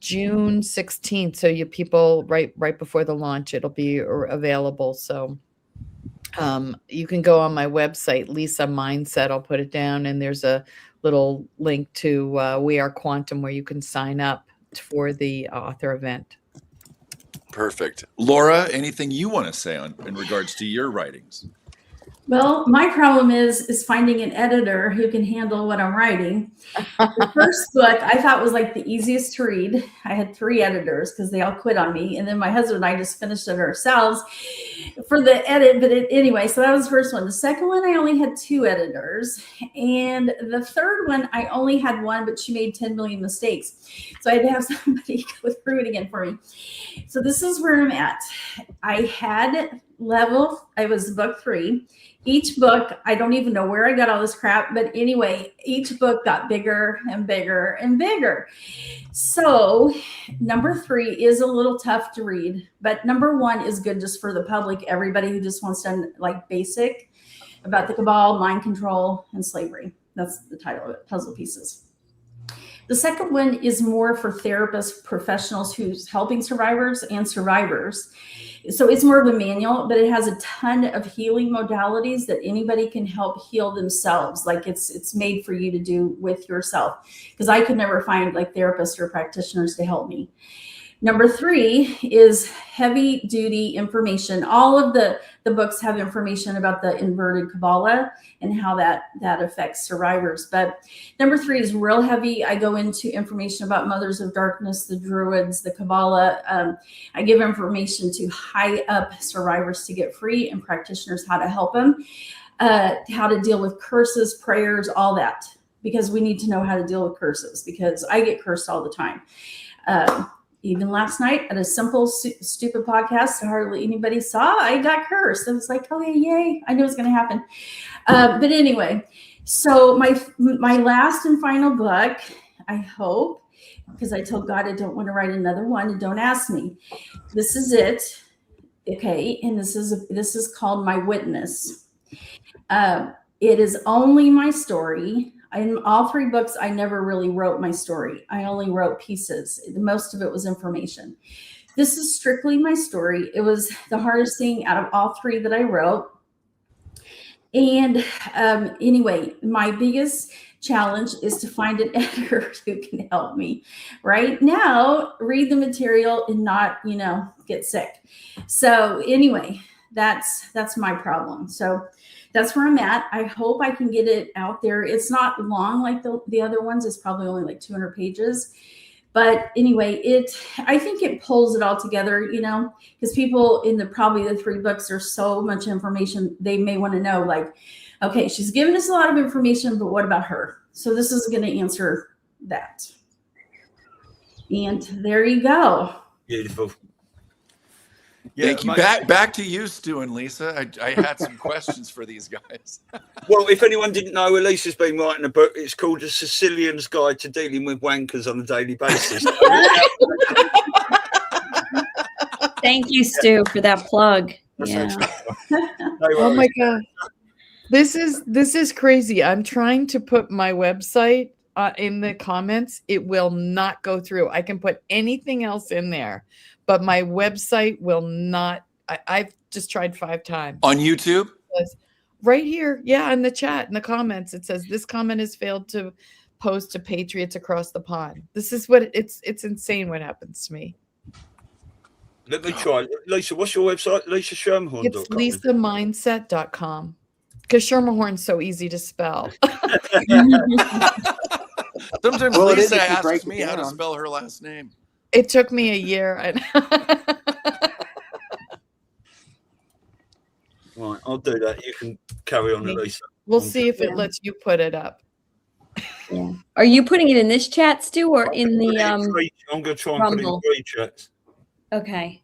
June 16th. So you people right before the launch, it'll be available. So you can go on my website, Lisa Mindset. I'll put it down, and there's a little link to We Are Quantum where you can sign up for the author event. Perfect. Laura, anything you want to say in regards to your writings? Well, my problem is finding an editor who can handle what I'm writing. The first book I thought was like the easiest to read. I had 3 editors because they all quit on me, and then my husband and I just finished it ourselves for the edit. But anyway, so that was the first one. The second one I only had 2 editors, and the third one I only had 1, but she made 10 million mistakes, so I had to have somebody go through it again for me. So this is where I'm at. I was book 3. Each book, I don't even know where I got all this crap, but anyway, each book got bigger and bigger and bigger. So number 3 is a little tough to read, but number 1 is good just for the public, everybody who just wants to like basic about the cabal, mind control, and slavery. That's the title of it, Puzzle Pieces. The second one is more for therapists, professionals who's helping survivors and survivors. So it's more of a manual, but it has a ton of healing modalities that anybody can help heal themselves. Like it's made for you to do with yourself, because I could never find like therapists or practitioners to help me. Number 3 is heavy duty information. All of the books have information about the inverted Kabbalah and how that affects survivors. But number 3 is real heavy. I go into information about Mothers of Darkness, the Druids, the Kabbalah. I give information to high up survivors to get free, and practitioners how to help them, how to deal with curses, prayers, all that, because we need to know how to deal with curses, because I get cursed all the time. Even last night at a simple, stupid podcast that hardly anybody saw, I got cursed. I was like, oh, yay. I knew it was going to happen. But anyway, so my last and final book, I hope, because I told God I don't want to write another one, and don't ask me. This is it. Okay. And this is called My Witness. It is only my story. In all 3 books, I never really wrote my story. I only wrote pieces. Most of it was information. This is strictly my story. It was the hardest thing out of all 3 that I wrote. And anyway, my biggest challenge is to find an editor who can help me right now read the material and not, get sick. So anyway, that's my problem. So that's where I'm at. I hope I can get it out there. It's not long like the other ones. It's probably only like 200 pages. But anyway, I think it pulls it all together, because people in probably the 3 books, there's so much information. They may want to know, like, okay, she's given us a lot of information, but what about her? So this is going to answer that. And there you go. Beautiful. Yeah, thank you. Back to you, Stu and Lisa. I had some questions for these guys. Well, if anyone didn't know, Elisa's been writing a book. It's called A Sicilian's Guide to Dealing with Wankers on a Daily Basis. Thank you, Stu, for that plug. Yeah. Oh my God. This is crazy. I'm trying to put my website in the comments. It will not go through. I can put anything else in there, but my website will not. I've just tried 5 times. On YouTube? Right here. Yeah, in the chat, in the comments, it says this comment has failed to post to Patriots Across the Pond. This is what it's insane what happens to me. Let me try. Lisa, what's your website? LisaSchermerhorn.com. It's lisamindset.com. Because Schermerhorn's so easy to spell. Sometimes Lisa asks me how to spell her last name. It took me a year. Right, I'll do that. You can carry on, Lisa. We'll see if it lets you put it up. Yeah. Are you putting it in this chat, Stu, or in the I'm going to try and Rumble? put it in 3 chats. Okay.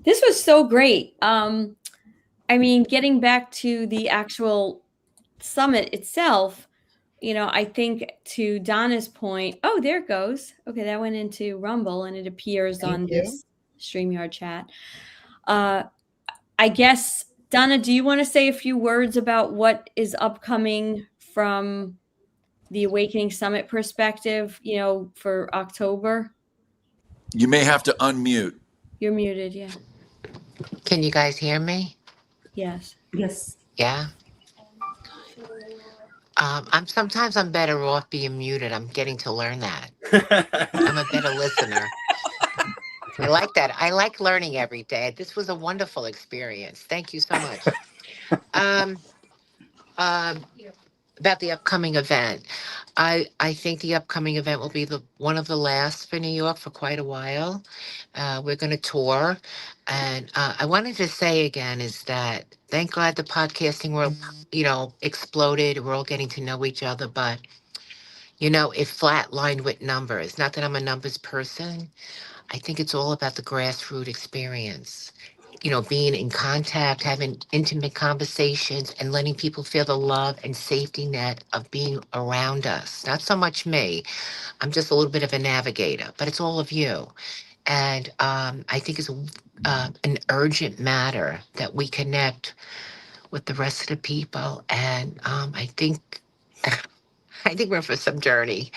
This was so great. I mean, getting back to the actual summit itself, I think to Donna's point, oh, there it goes. Okay, that went into Rumble and it appears on this StreamYard chat. I guess, Donna, do you want to say a few words about what is upcoming from the Awakening Summit perspective, for October? You may have to unmute. You're muted, yeah. Can you guys hear me? Yes. Yes. Yeah. Sometimes I'm better off being muted. I'm getting to learn that. I'm a better listener. I like that. I like learning every day. This was a wonderful experience. Thank you so much. Um, about the upcoming event. I think the upcoming event will be one of the last for New York for quite a while. We're going to tour. And I wanted to say again is that thank God the podcasting world, exploded. We're all getting to know each other, but, it flatlined with numbers. Not that I'm a numbers person. I think it's all about the grassroots experience. Being in contact, having intimate conversations, and letting people feel the love and safety net of being around us. Not so much me. I'm just a little bit of a navigator, but it's all of you. And I think it's an urgent matter that we connect with the rest of the people. And I think I think we're for some journey.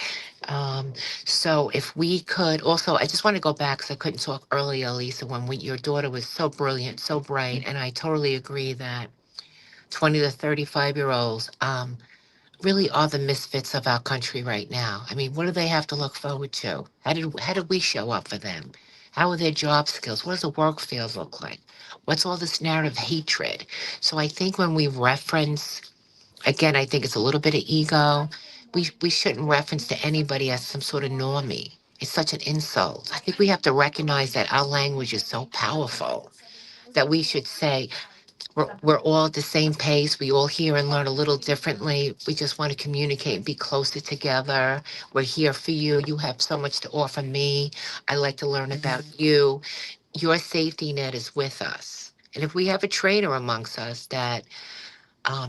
Um, so if we could also, I just want to go back because I couldn't talk earlier, Lisa, when your daughter was so brilliant, so bright, and I totally agree that 20 to 35-year-olds really are the misfits of our country right now. I mean, what do they have to look forward to? How did we show up for them? How are their job skills? What does the work field look like? What's all this narrative hatred? So I think when we reference, again, I think it's a little bit of ego. We shouldn't reference to anybody as some sort of normie. It's such an insult. I think we have to recognize that our language is so powerful that we should say we're all at the same pace. We all hear and learn a little differently. We just want to communicate and be closer together. We're here for you. You have so much to offer me. I like to learn about you. Your safety net is with us. And if we have a traitor amongst us that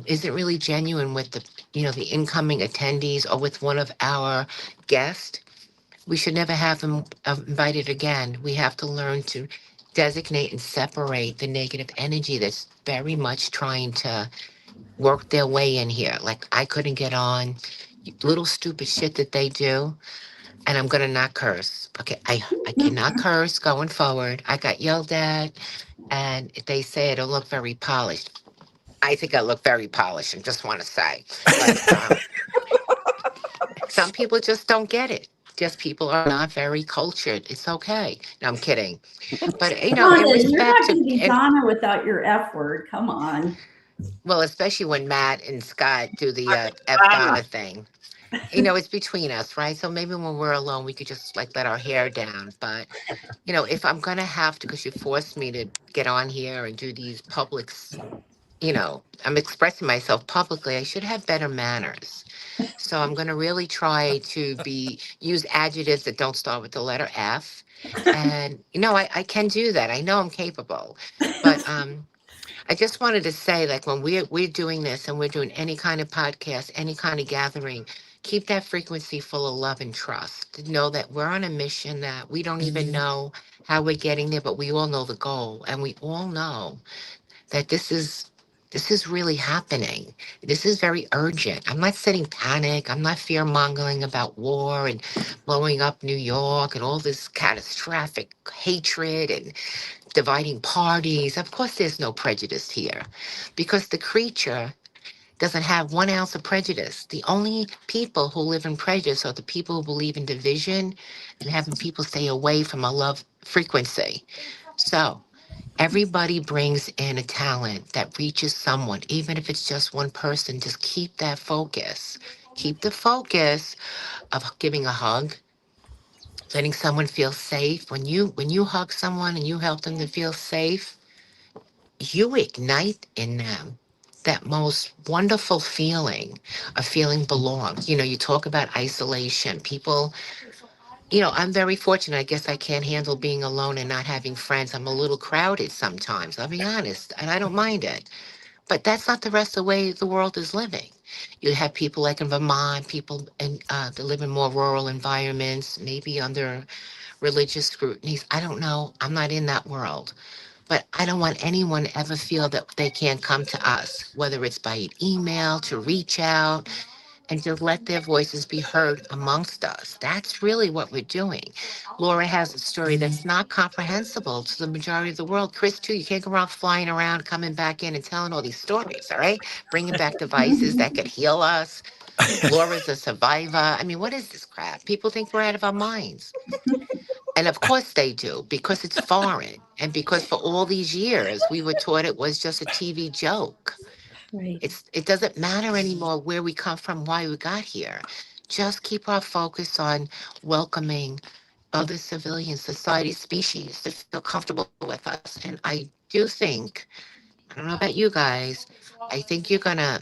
isn't really genuine with the incoming attendees or with one of our guests, we should never have them invited again. We have to learn to designate and separate the negative energy that's very much trying to work their way in here. Like I couldn't get on little stupid shit that they do. And I'm going to not curse. Okay. I cannot curse going forward. I got yelled at and they say I don't look very polished. I think I look very polished. I just want to say, but some people just don't get it. Just people are not very cultured. It's okay. No, I'm kidding. But in Donna, you're respect not going to be to, Donna without your F word. Come on. well, especially when Matt and Scott do the F Donna thing. It's between us, right? So maybe when we're alone, we could just like let our hair down. But if I'm gonna have to, because you forced me to get on here and do these publics, I'm expressing myself publicly, I should have better manners. So I'm going to really try to use adjectives that don't start with the letter F. And, I can do that. I know I'm capable. But I just wanted to say, like, when we're doing this and we're doing any kind of podcast, any kind of gathering, keep that frequency full of love and trust. To know that we're on a mission that we don't even know how we're getting there, but we all know the goal. And we all know that this is really happening. This is very urgent. I'm not setting panic. I'm not fear mongering about war and blowing up New York and all this catastrophic hatred and dividing parties. Of course, there's no prejudice here because the creature doesn't have 1 ounce of prejudice. The only people who live in prejudice are the people who believe in division and having people stay away from a love frequency. So, everybody brings in a talent that reaches someone, even if it's just one person. Just keep that focus. Keep the focus of giving a hug, letting someone feel safe. When you hug someone and you help them to feel safe, you ignite in them that most wonderful feeling of feeling belonged. You talk about isolation. People, I'm very fortunate. I guess I can't handle being alone and not having friends. I'm a little crowded sometimes, I'll be honest, and I don't mind it. But that's not the rest of the way the world is living. You have people like in Vermont, people that live in more rural environments, maybe under religious scrutinies. I don't know. I'm not in that world. But I don't want anyone to ever feel that they can't come to us, whether it's by email, to reach out, and to let their voices be heard amongst us. That's really what we're doing. Laura has a story that's not comprehensible to the majority of the world. Chris, too, you can't go around flying around, coming back in and telling all these stories, all right? Bringing back devices that could heal us. Laura's a survivor. I mean, what is this crap? People think we're out of our minds. And of course they do, because it's foreign. And because for all these years, we were taught it was just a TV joke. Right. It doesn't matter anymore where we come from, why we got here. Just keep our focus on welcoming other civilian society species to feel comfortable with us. And I do think, I don't know about you guys, I think you're gonna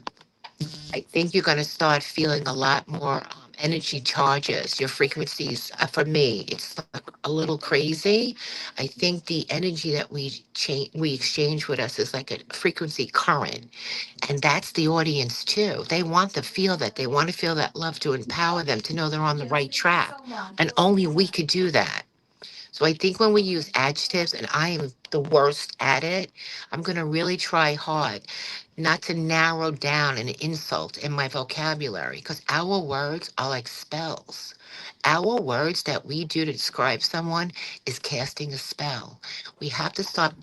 start feeling a lot more energy charges. Your frequencies, for me, it's like a little crazy. I think the energy that we exchange with us is like a frequency current, and that's the audience too. They want to feel that. They want to feel that love to empower them to know they're on the right track, and only we could do that. So I think when we use adjectives, and I am the worst at it, I'm going to really try hard not to narrow down an insult in my vocabulary, because our words are like spells. Our words that we do to describe someone is casting a spell. We have to stop,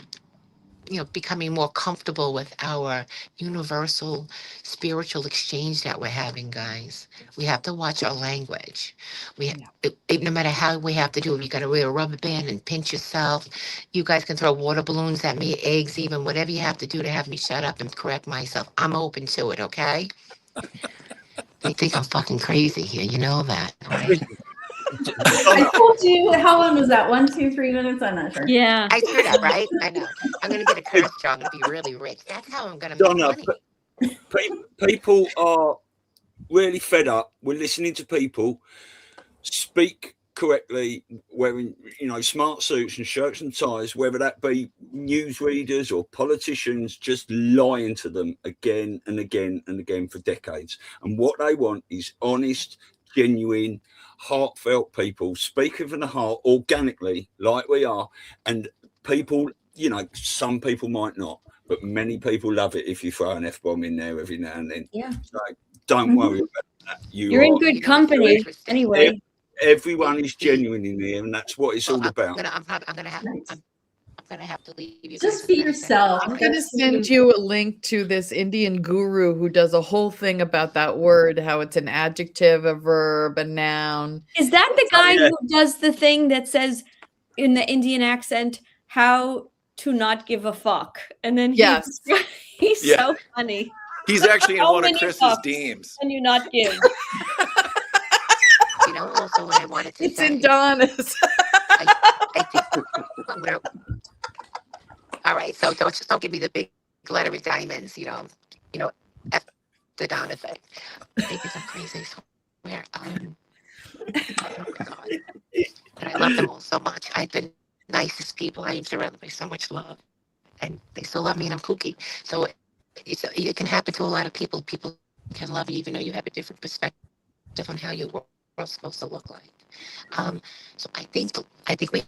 becoming more comfortable with our universal spiritual exchange that we're having, guys. We have to watch our language. No matter how we have to do it, you got to wear a rubber band and pinch yourself. You guys can throw water balloons at me, eggs, even whatever you have to do to have me shut up and correct myself. I'm open to it, okay? They think I'm fucking crazy here. You know that, right? I told you. How long was that? 1, 2, 3 minutes? I'm not sure. Yeah. I screwed up, right? I know. I'm going to get a curse jar and be really rich. That's how I'm going to make money. People are really fed up. We're listening to people speak correctly, wearing smart suits and shirts and ties, whether that be newsreaders or politicians, just lying to them again and again and again for decades. And what they want is honest, genuine, heartfelt people speaking from the heart organically, like we are. And people, some people might not, but many people love it if you throw an F-bomb in there every now and then. Yeah. So don't worry about that. You're in good company anyway. Everyone is genuine in there, and that's what it's all about. I'm gonna have to leave you. Just be yourself. I'm going to send you a link to this Indian guru who does a whole thing about that word, how it's an adjective, a verb, a noun. Is that the guy who does the thing that says in the Indian accent, how to not give a fuck? And then he's so funny. He's actually in How one of many Chris's fucks DEEMS. Can you not give? Also what I wanted to It's say. in Donna's. All right, so don't give me the big letter of diamonds, F the Donna thing. I think I'm crazy, I swear. Oh God. And I love them all so much. I've been nicest people. I am surrounded by so much love, and they still love me, and I'm kooky. So it can happen to a lot of people. People can love you even though you have a different perspective on how your world's supposed to look like. So I think we.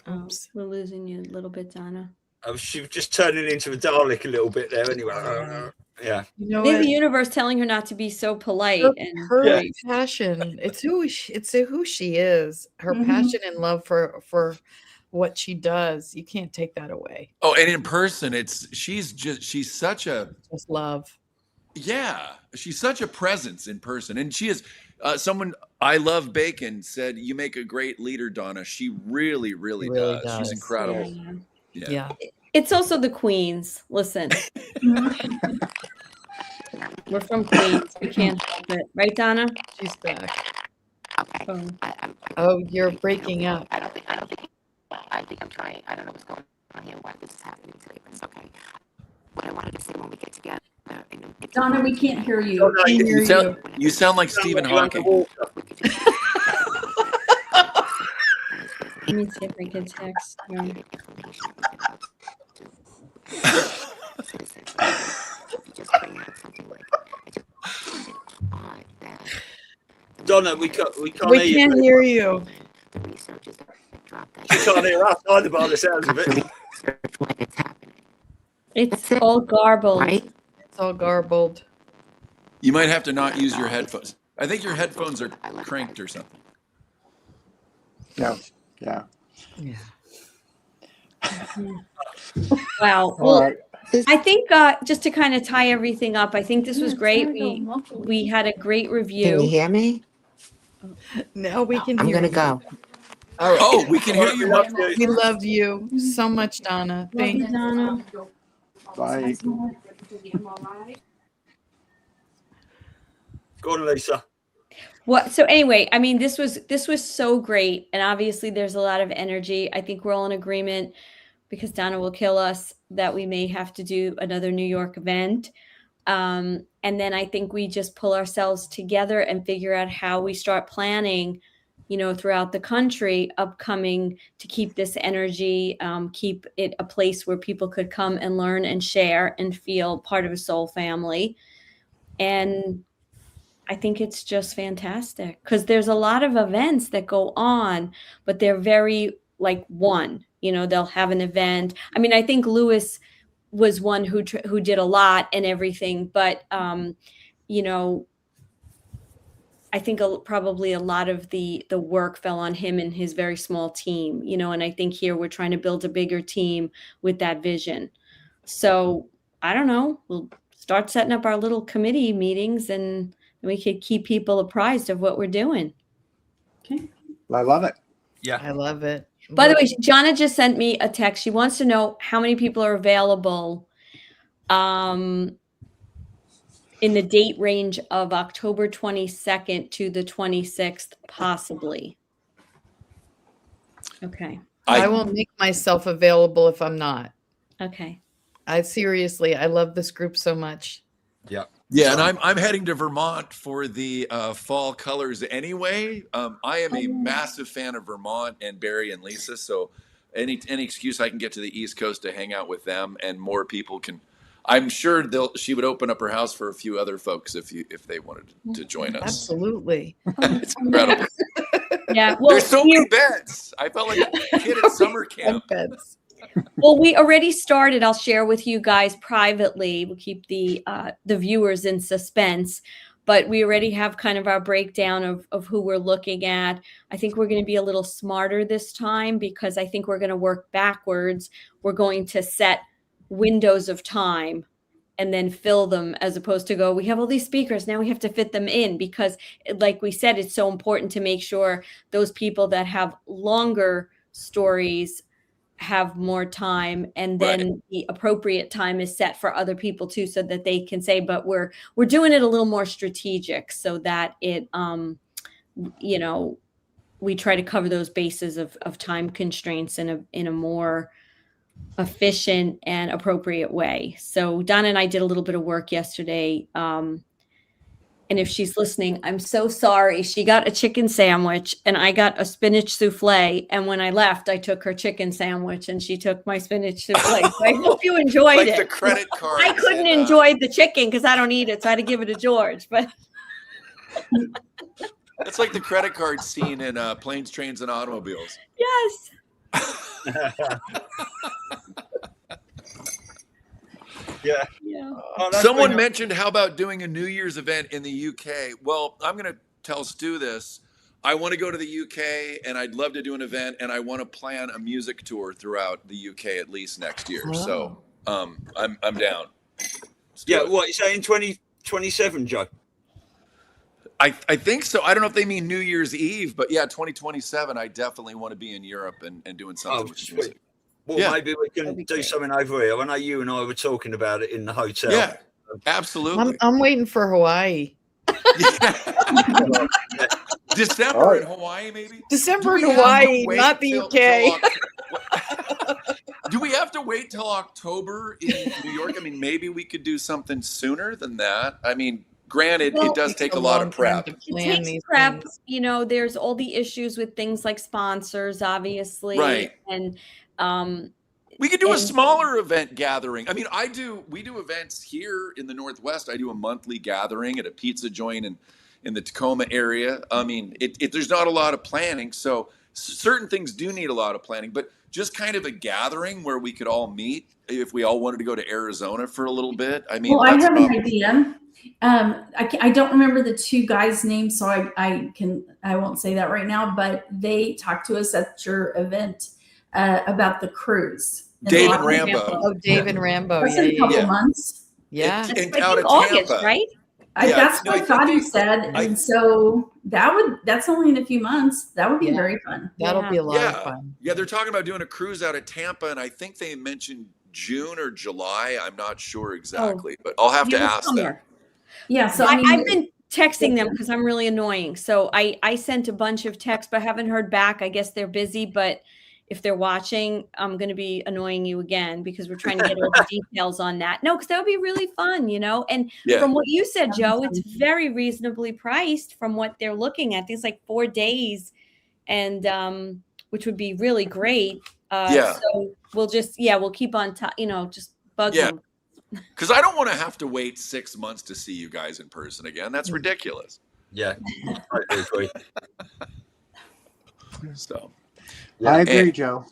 Oops, we're losing you a little bit, Donna. She was just turning into a Dalek a little bit there, anyway. Yeah. Maybe the universe telling her not to be so polite. Her passion. It's who she is. Her passion and love for what she does. You can't take that away. Oh, and in person, she's such a just love. Yeah, she's such a presence in person, and she is. Someone I love Bacon said, "You make a great leader, Donna." She really does. She's incredible. Yeah. It's also the Queens. Listen, we're from Queens. We can't help it, right, Donna? She's back. Okay. Oh, you're breaking up. I think I'm trying. I don't know what's going on here. Why this is happening today, but it's okay. What I wanted to say when we get together. Donna, we can't hear you. You sound like Stephen Hawking. Let me see if I can text. Donna, we can't hear you. She can't hear us either by the sounds of it. It's all garbled. Right? It's all garbled. You might have to not use your headphones. I think your headphones are cranked or something. No. Yeah. Wow. Well, I think just to kind of tie everything up, I think this was great. We had a great review. Can you hear me? No, we can I'm hear gonna you. go. All right. Oh, we can hear you. We love you so much, Donna. Thank you. Donna. Bye. Go on, Lisa. So anyway, I mean, this was so great. And obviously there's a lot of energy. I think we're all in agreement, because Donna will kill us, that we may have to do another New York event. And then I think we just pull ourselves together and figure out how we start planning, throughout the country upcoming, to keep this energy, keep it a place where people could come and learn and share and feel part of a soul family. And I think it's just fantastic, because there's a lot of events that go on, but they're very like one, they'll have an event. I mean, I think Lewis was one who did a lot and everything, but, I think probably a lot of the work fell on him and his very small team, and I think here we're trying to build a bigger team with that vision. So I don't know, we'll start setting up our little committee meetings, and we could keep people apprised of what we're doing. Okay. I love it. Yeah. I love it. By the way, Jonna just sent me a text. She wants to know how many people are available in the date range of October 22nd to the 26th, possibly. Okay. I will make myself available if I'm not. Okay. I love this group so much. Yeah. Yeah, and I'm heading to Vermont for the fall colors anyway. I am a massive fan of Vermont and Barry and Lisa, so any excuse I can get to the East Coast to hang out with them, and more people can. I'm sure she would open up her house for a few other folks if they wanted to join us. Absolutely. It's incredible. Yeah. Well, there's so many beds. I felt like a kid at summer camp. Beds. Well, we already started. I'll share with you guys privately. We'll keep the viewers in suspense, but we already have kind of our breakdown of who we're looking at. I think we're going to be a little smarter this time, because I think we're going to work backwards. We're going to set windows of time and then fill them, as opposed to we have all these speakers, now we have to fit them in, because like we said, it's so important to make sure those people that have longer stories have more time, and then the appropriate time is set for other people too, so that they can say, but we're doing it a little more strategic, so that it we try to cover those bases of time constraints in a more efficient and appropriate way. So Donna and I did a little bit of work yesterday, and if she's listening, I'm so sorry. She got a chicken sandwich and I got a spinach souffle. And when I left, I took her chicken sandwich and she took my spinach souffle. So I hope you enjoyed like it. The credit card. I couldn't enjoy the chicken because I don't eat it. So I had to give it to George. But it's like the credit card scene in Planes, Trains, and Automobiles. Yes. Yeah. Oh, someone mentioned, how about doing a New Year's event in the UK? Well, I'm going to tell Stu this. I want to go to the UK, and I'd love to do an event, and I want to plan a music tour throughout the UK at least next year. Oh. So I'm down. Yeah, what, you saying 2027, Joe? I think so. I don't know if they mean New Year's Eve, but yeah, 2027, I definitely want to be in Europe and doing something with music. Well, maybe we can do something over here. I know you and I were talking about it in the hotel. Yeah, absolutely. I'm waiting for Hawaii. December in Hawaii, maybe? December in Hawaii, not the UK. Do we have to wait till October in New York? I mean, maybe we could do something sooner than that. I mean, granted, it does take a lot of prep. It takes prep. Things. You know, there's all the issues with things like sponsors, obviously. Right. And we could do a smaller event gathering. I mean, we do events here in the Northwest. I do a monthly gathering at a pizza joint in the Tacoma area. I mean, there's not a lot of planning. So certain things do need a lot of planning, but just kind of a gathering where we could all meet if we all wanted to go to Arizona for a little bit. I mean, well, I have an idea. I don't remember the two guys' names, so I won't say that right now, but they talked to us at your event about the cruise. David Rambo. Oh, David Rambo. That's in a couple months. Yeah. It's out of August, Tampa. Right? That's what Dottie said. And so that's only in a few months. That would be very fun. That'll be a lot of fun. Yeah, they're talking about doing a cruise out of Tampa, and I think they mentioned June or July. I'm not sure exactly, but I'll have to ask them. Yeah, so I've been texting them because I'm really annoying. So I sent a bunch of texts, but haven't heard back. I guess they're busy, but if they're watching, I'm going to be annoying you again because we're trying to get all the details on that. No, because that would be really fun, you know? And from what you said, Joe, it's very reasonably priced from what they're looking at. These like 4 days and which would be really great. So we'll keep on top, you know, just bug them. Because I don't want to have to wait 6 months to see you guys in person again. That's ridiculous. Yeah. I agree. So I agree, Joe.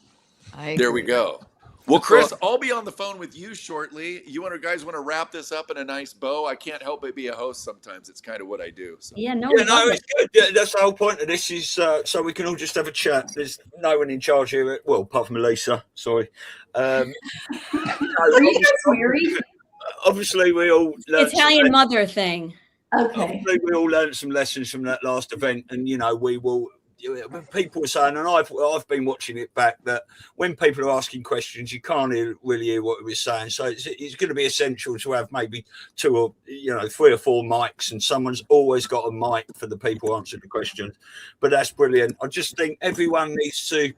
There we go. Well, Chris, I'll be on the phone with you shortly. You guys want to wrap this up in a nice bow? I can't help but be a host sometimes. It's kind of what I do. So. It's good. Yeah, that's the whole point of this is so we can all just have a chat. There's no one in charge here. Well, apart from Elisa. Sorry. Are you guys married? Obviously, we all Italian mother thing. Okay. Obviously, we all learned some lessons from that last event, and you know, we will. People are saying, and I've been watching it back, that when people are asking questions, you can't really hear what he was saying. So it's going to be essential to have maybe 2 or 3 or 4 mics, and someone's always got a mic for the people answering the questions. But that's brilliant. I just think everyone needs to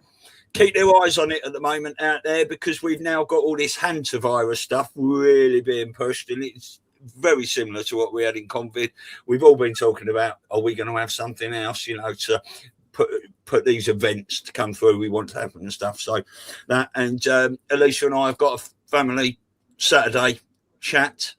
keep their eyes on it at the moment out there, because we've now got all this hantavirus stuff really being pushed, and it's very similar to what we had in COVID. We've all been talking about, are we going to have something else, to put these events to come through we want to happen and stuff. So that, and Elisa and I have got a family Saturday chat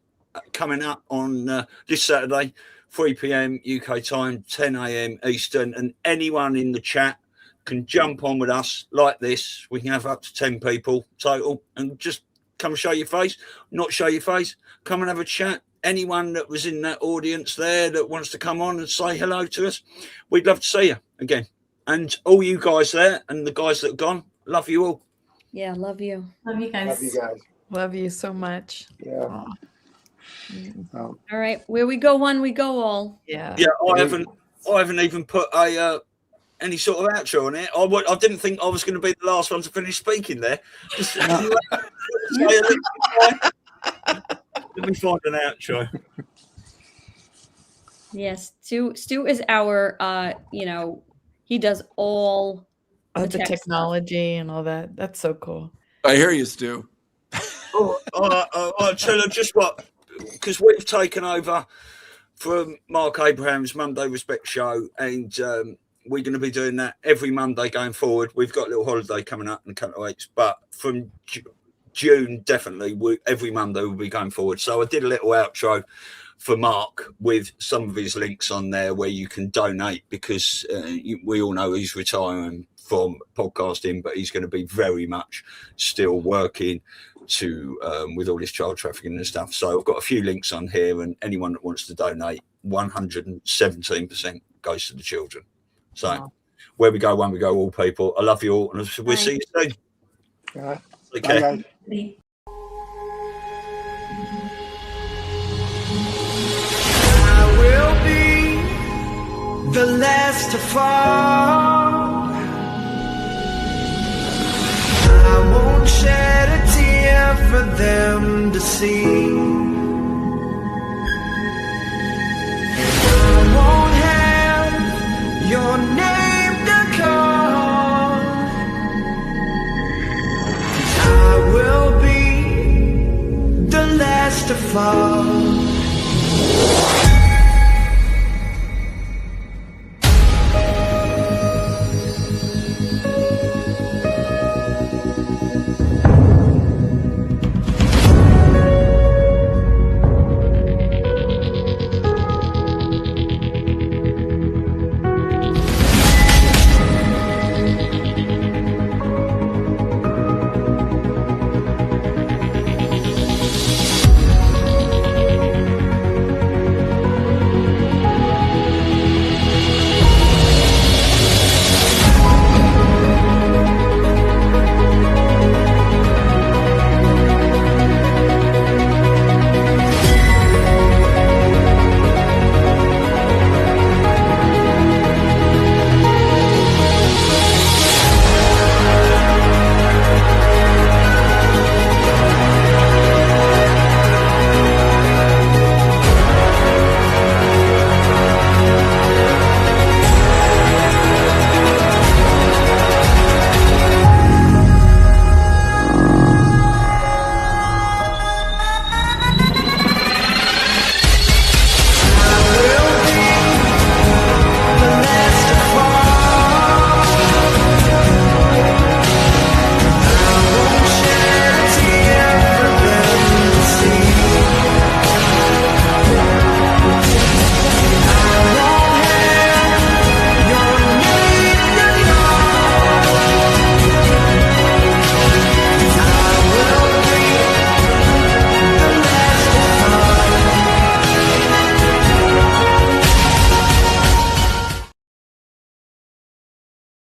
coming up on this Saturday, 3 p.m. UK time, 10 a.m. Eastern, and anyone in the chat can jump on with us like this. We can have up to 10 people total, and just come and show your face, not show your face, come and have a chat. Anyone that was in that audience there that wants to come on and say hello to us, we'd love to see you again. And all you guys there and the guys that have gone, love you all. Yeah, love you. Love you guys. Love you guys. Love you so much. Yeah. All right, where we go one, we go all. Yeah. Yeah, I haven't even put any sort of outro on it. I didn't think I was going to be the last one to finish speaking there. Let me find an outro. Yes, Stu is our, he does all the technology and all that. That's so cool. I hear you, Stu. I'll tell you just what, because we've taken over from Mark Abraham's Monday Respect show, and we're going to be doing that every Monday going forward. We've got a little holiday coming up in a couple of weeks, but from June, definitely, every Monday we'll be going forward. So I did a little outro for Mark with some of his links on there where you can donate, because we all know he's retiring from podcasting, but he's going to be very much still working to with all this child trafficking and stuff. So I've got a few links on here, and anyone that wants to donate, 117% goes to the children. So where we go, one we go, all people. I love you all, and we'll see you soon. Take care. Bye. I will be the last to fall. I won't shed a tear for them to see. I won't have your name to call. I will be the last to fall.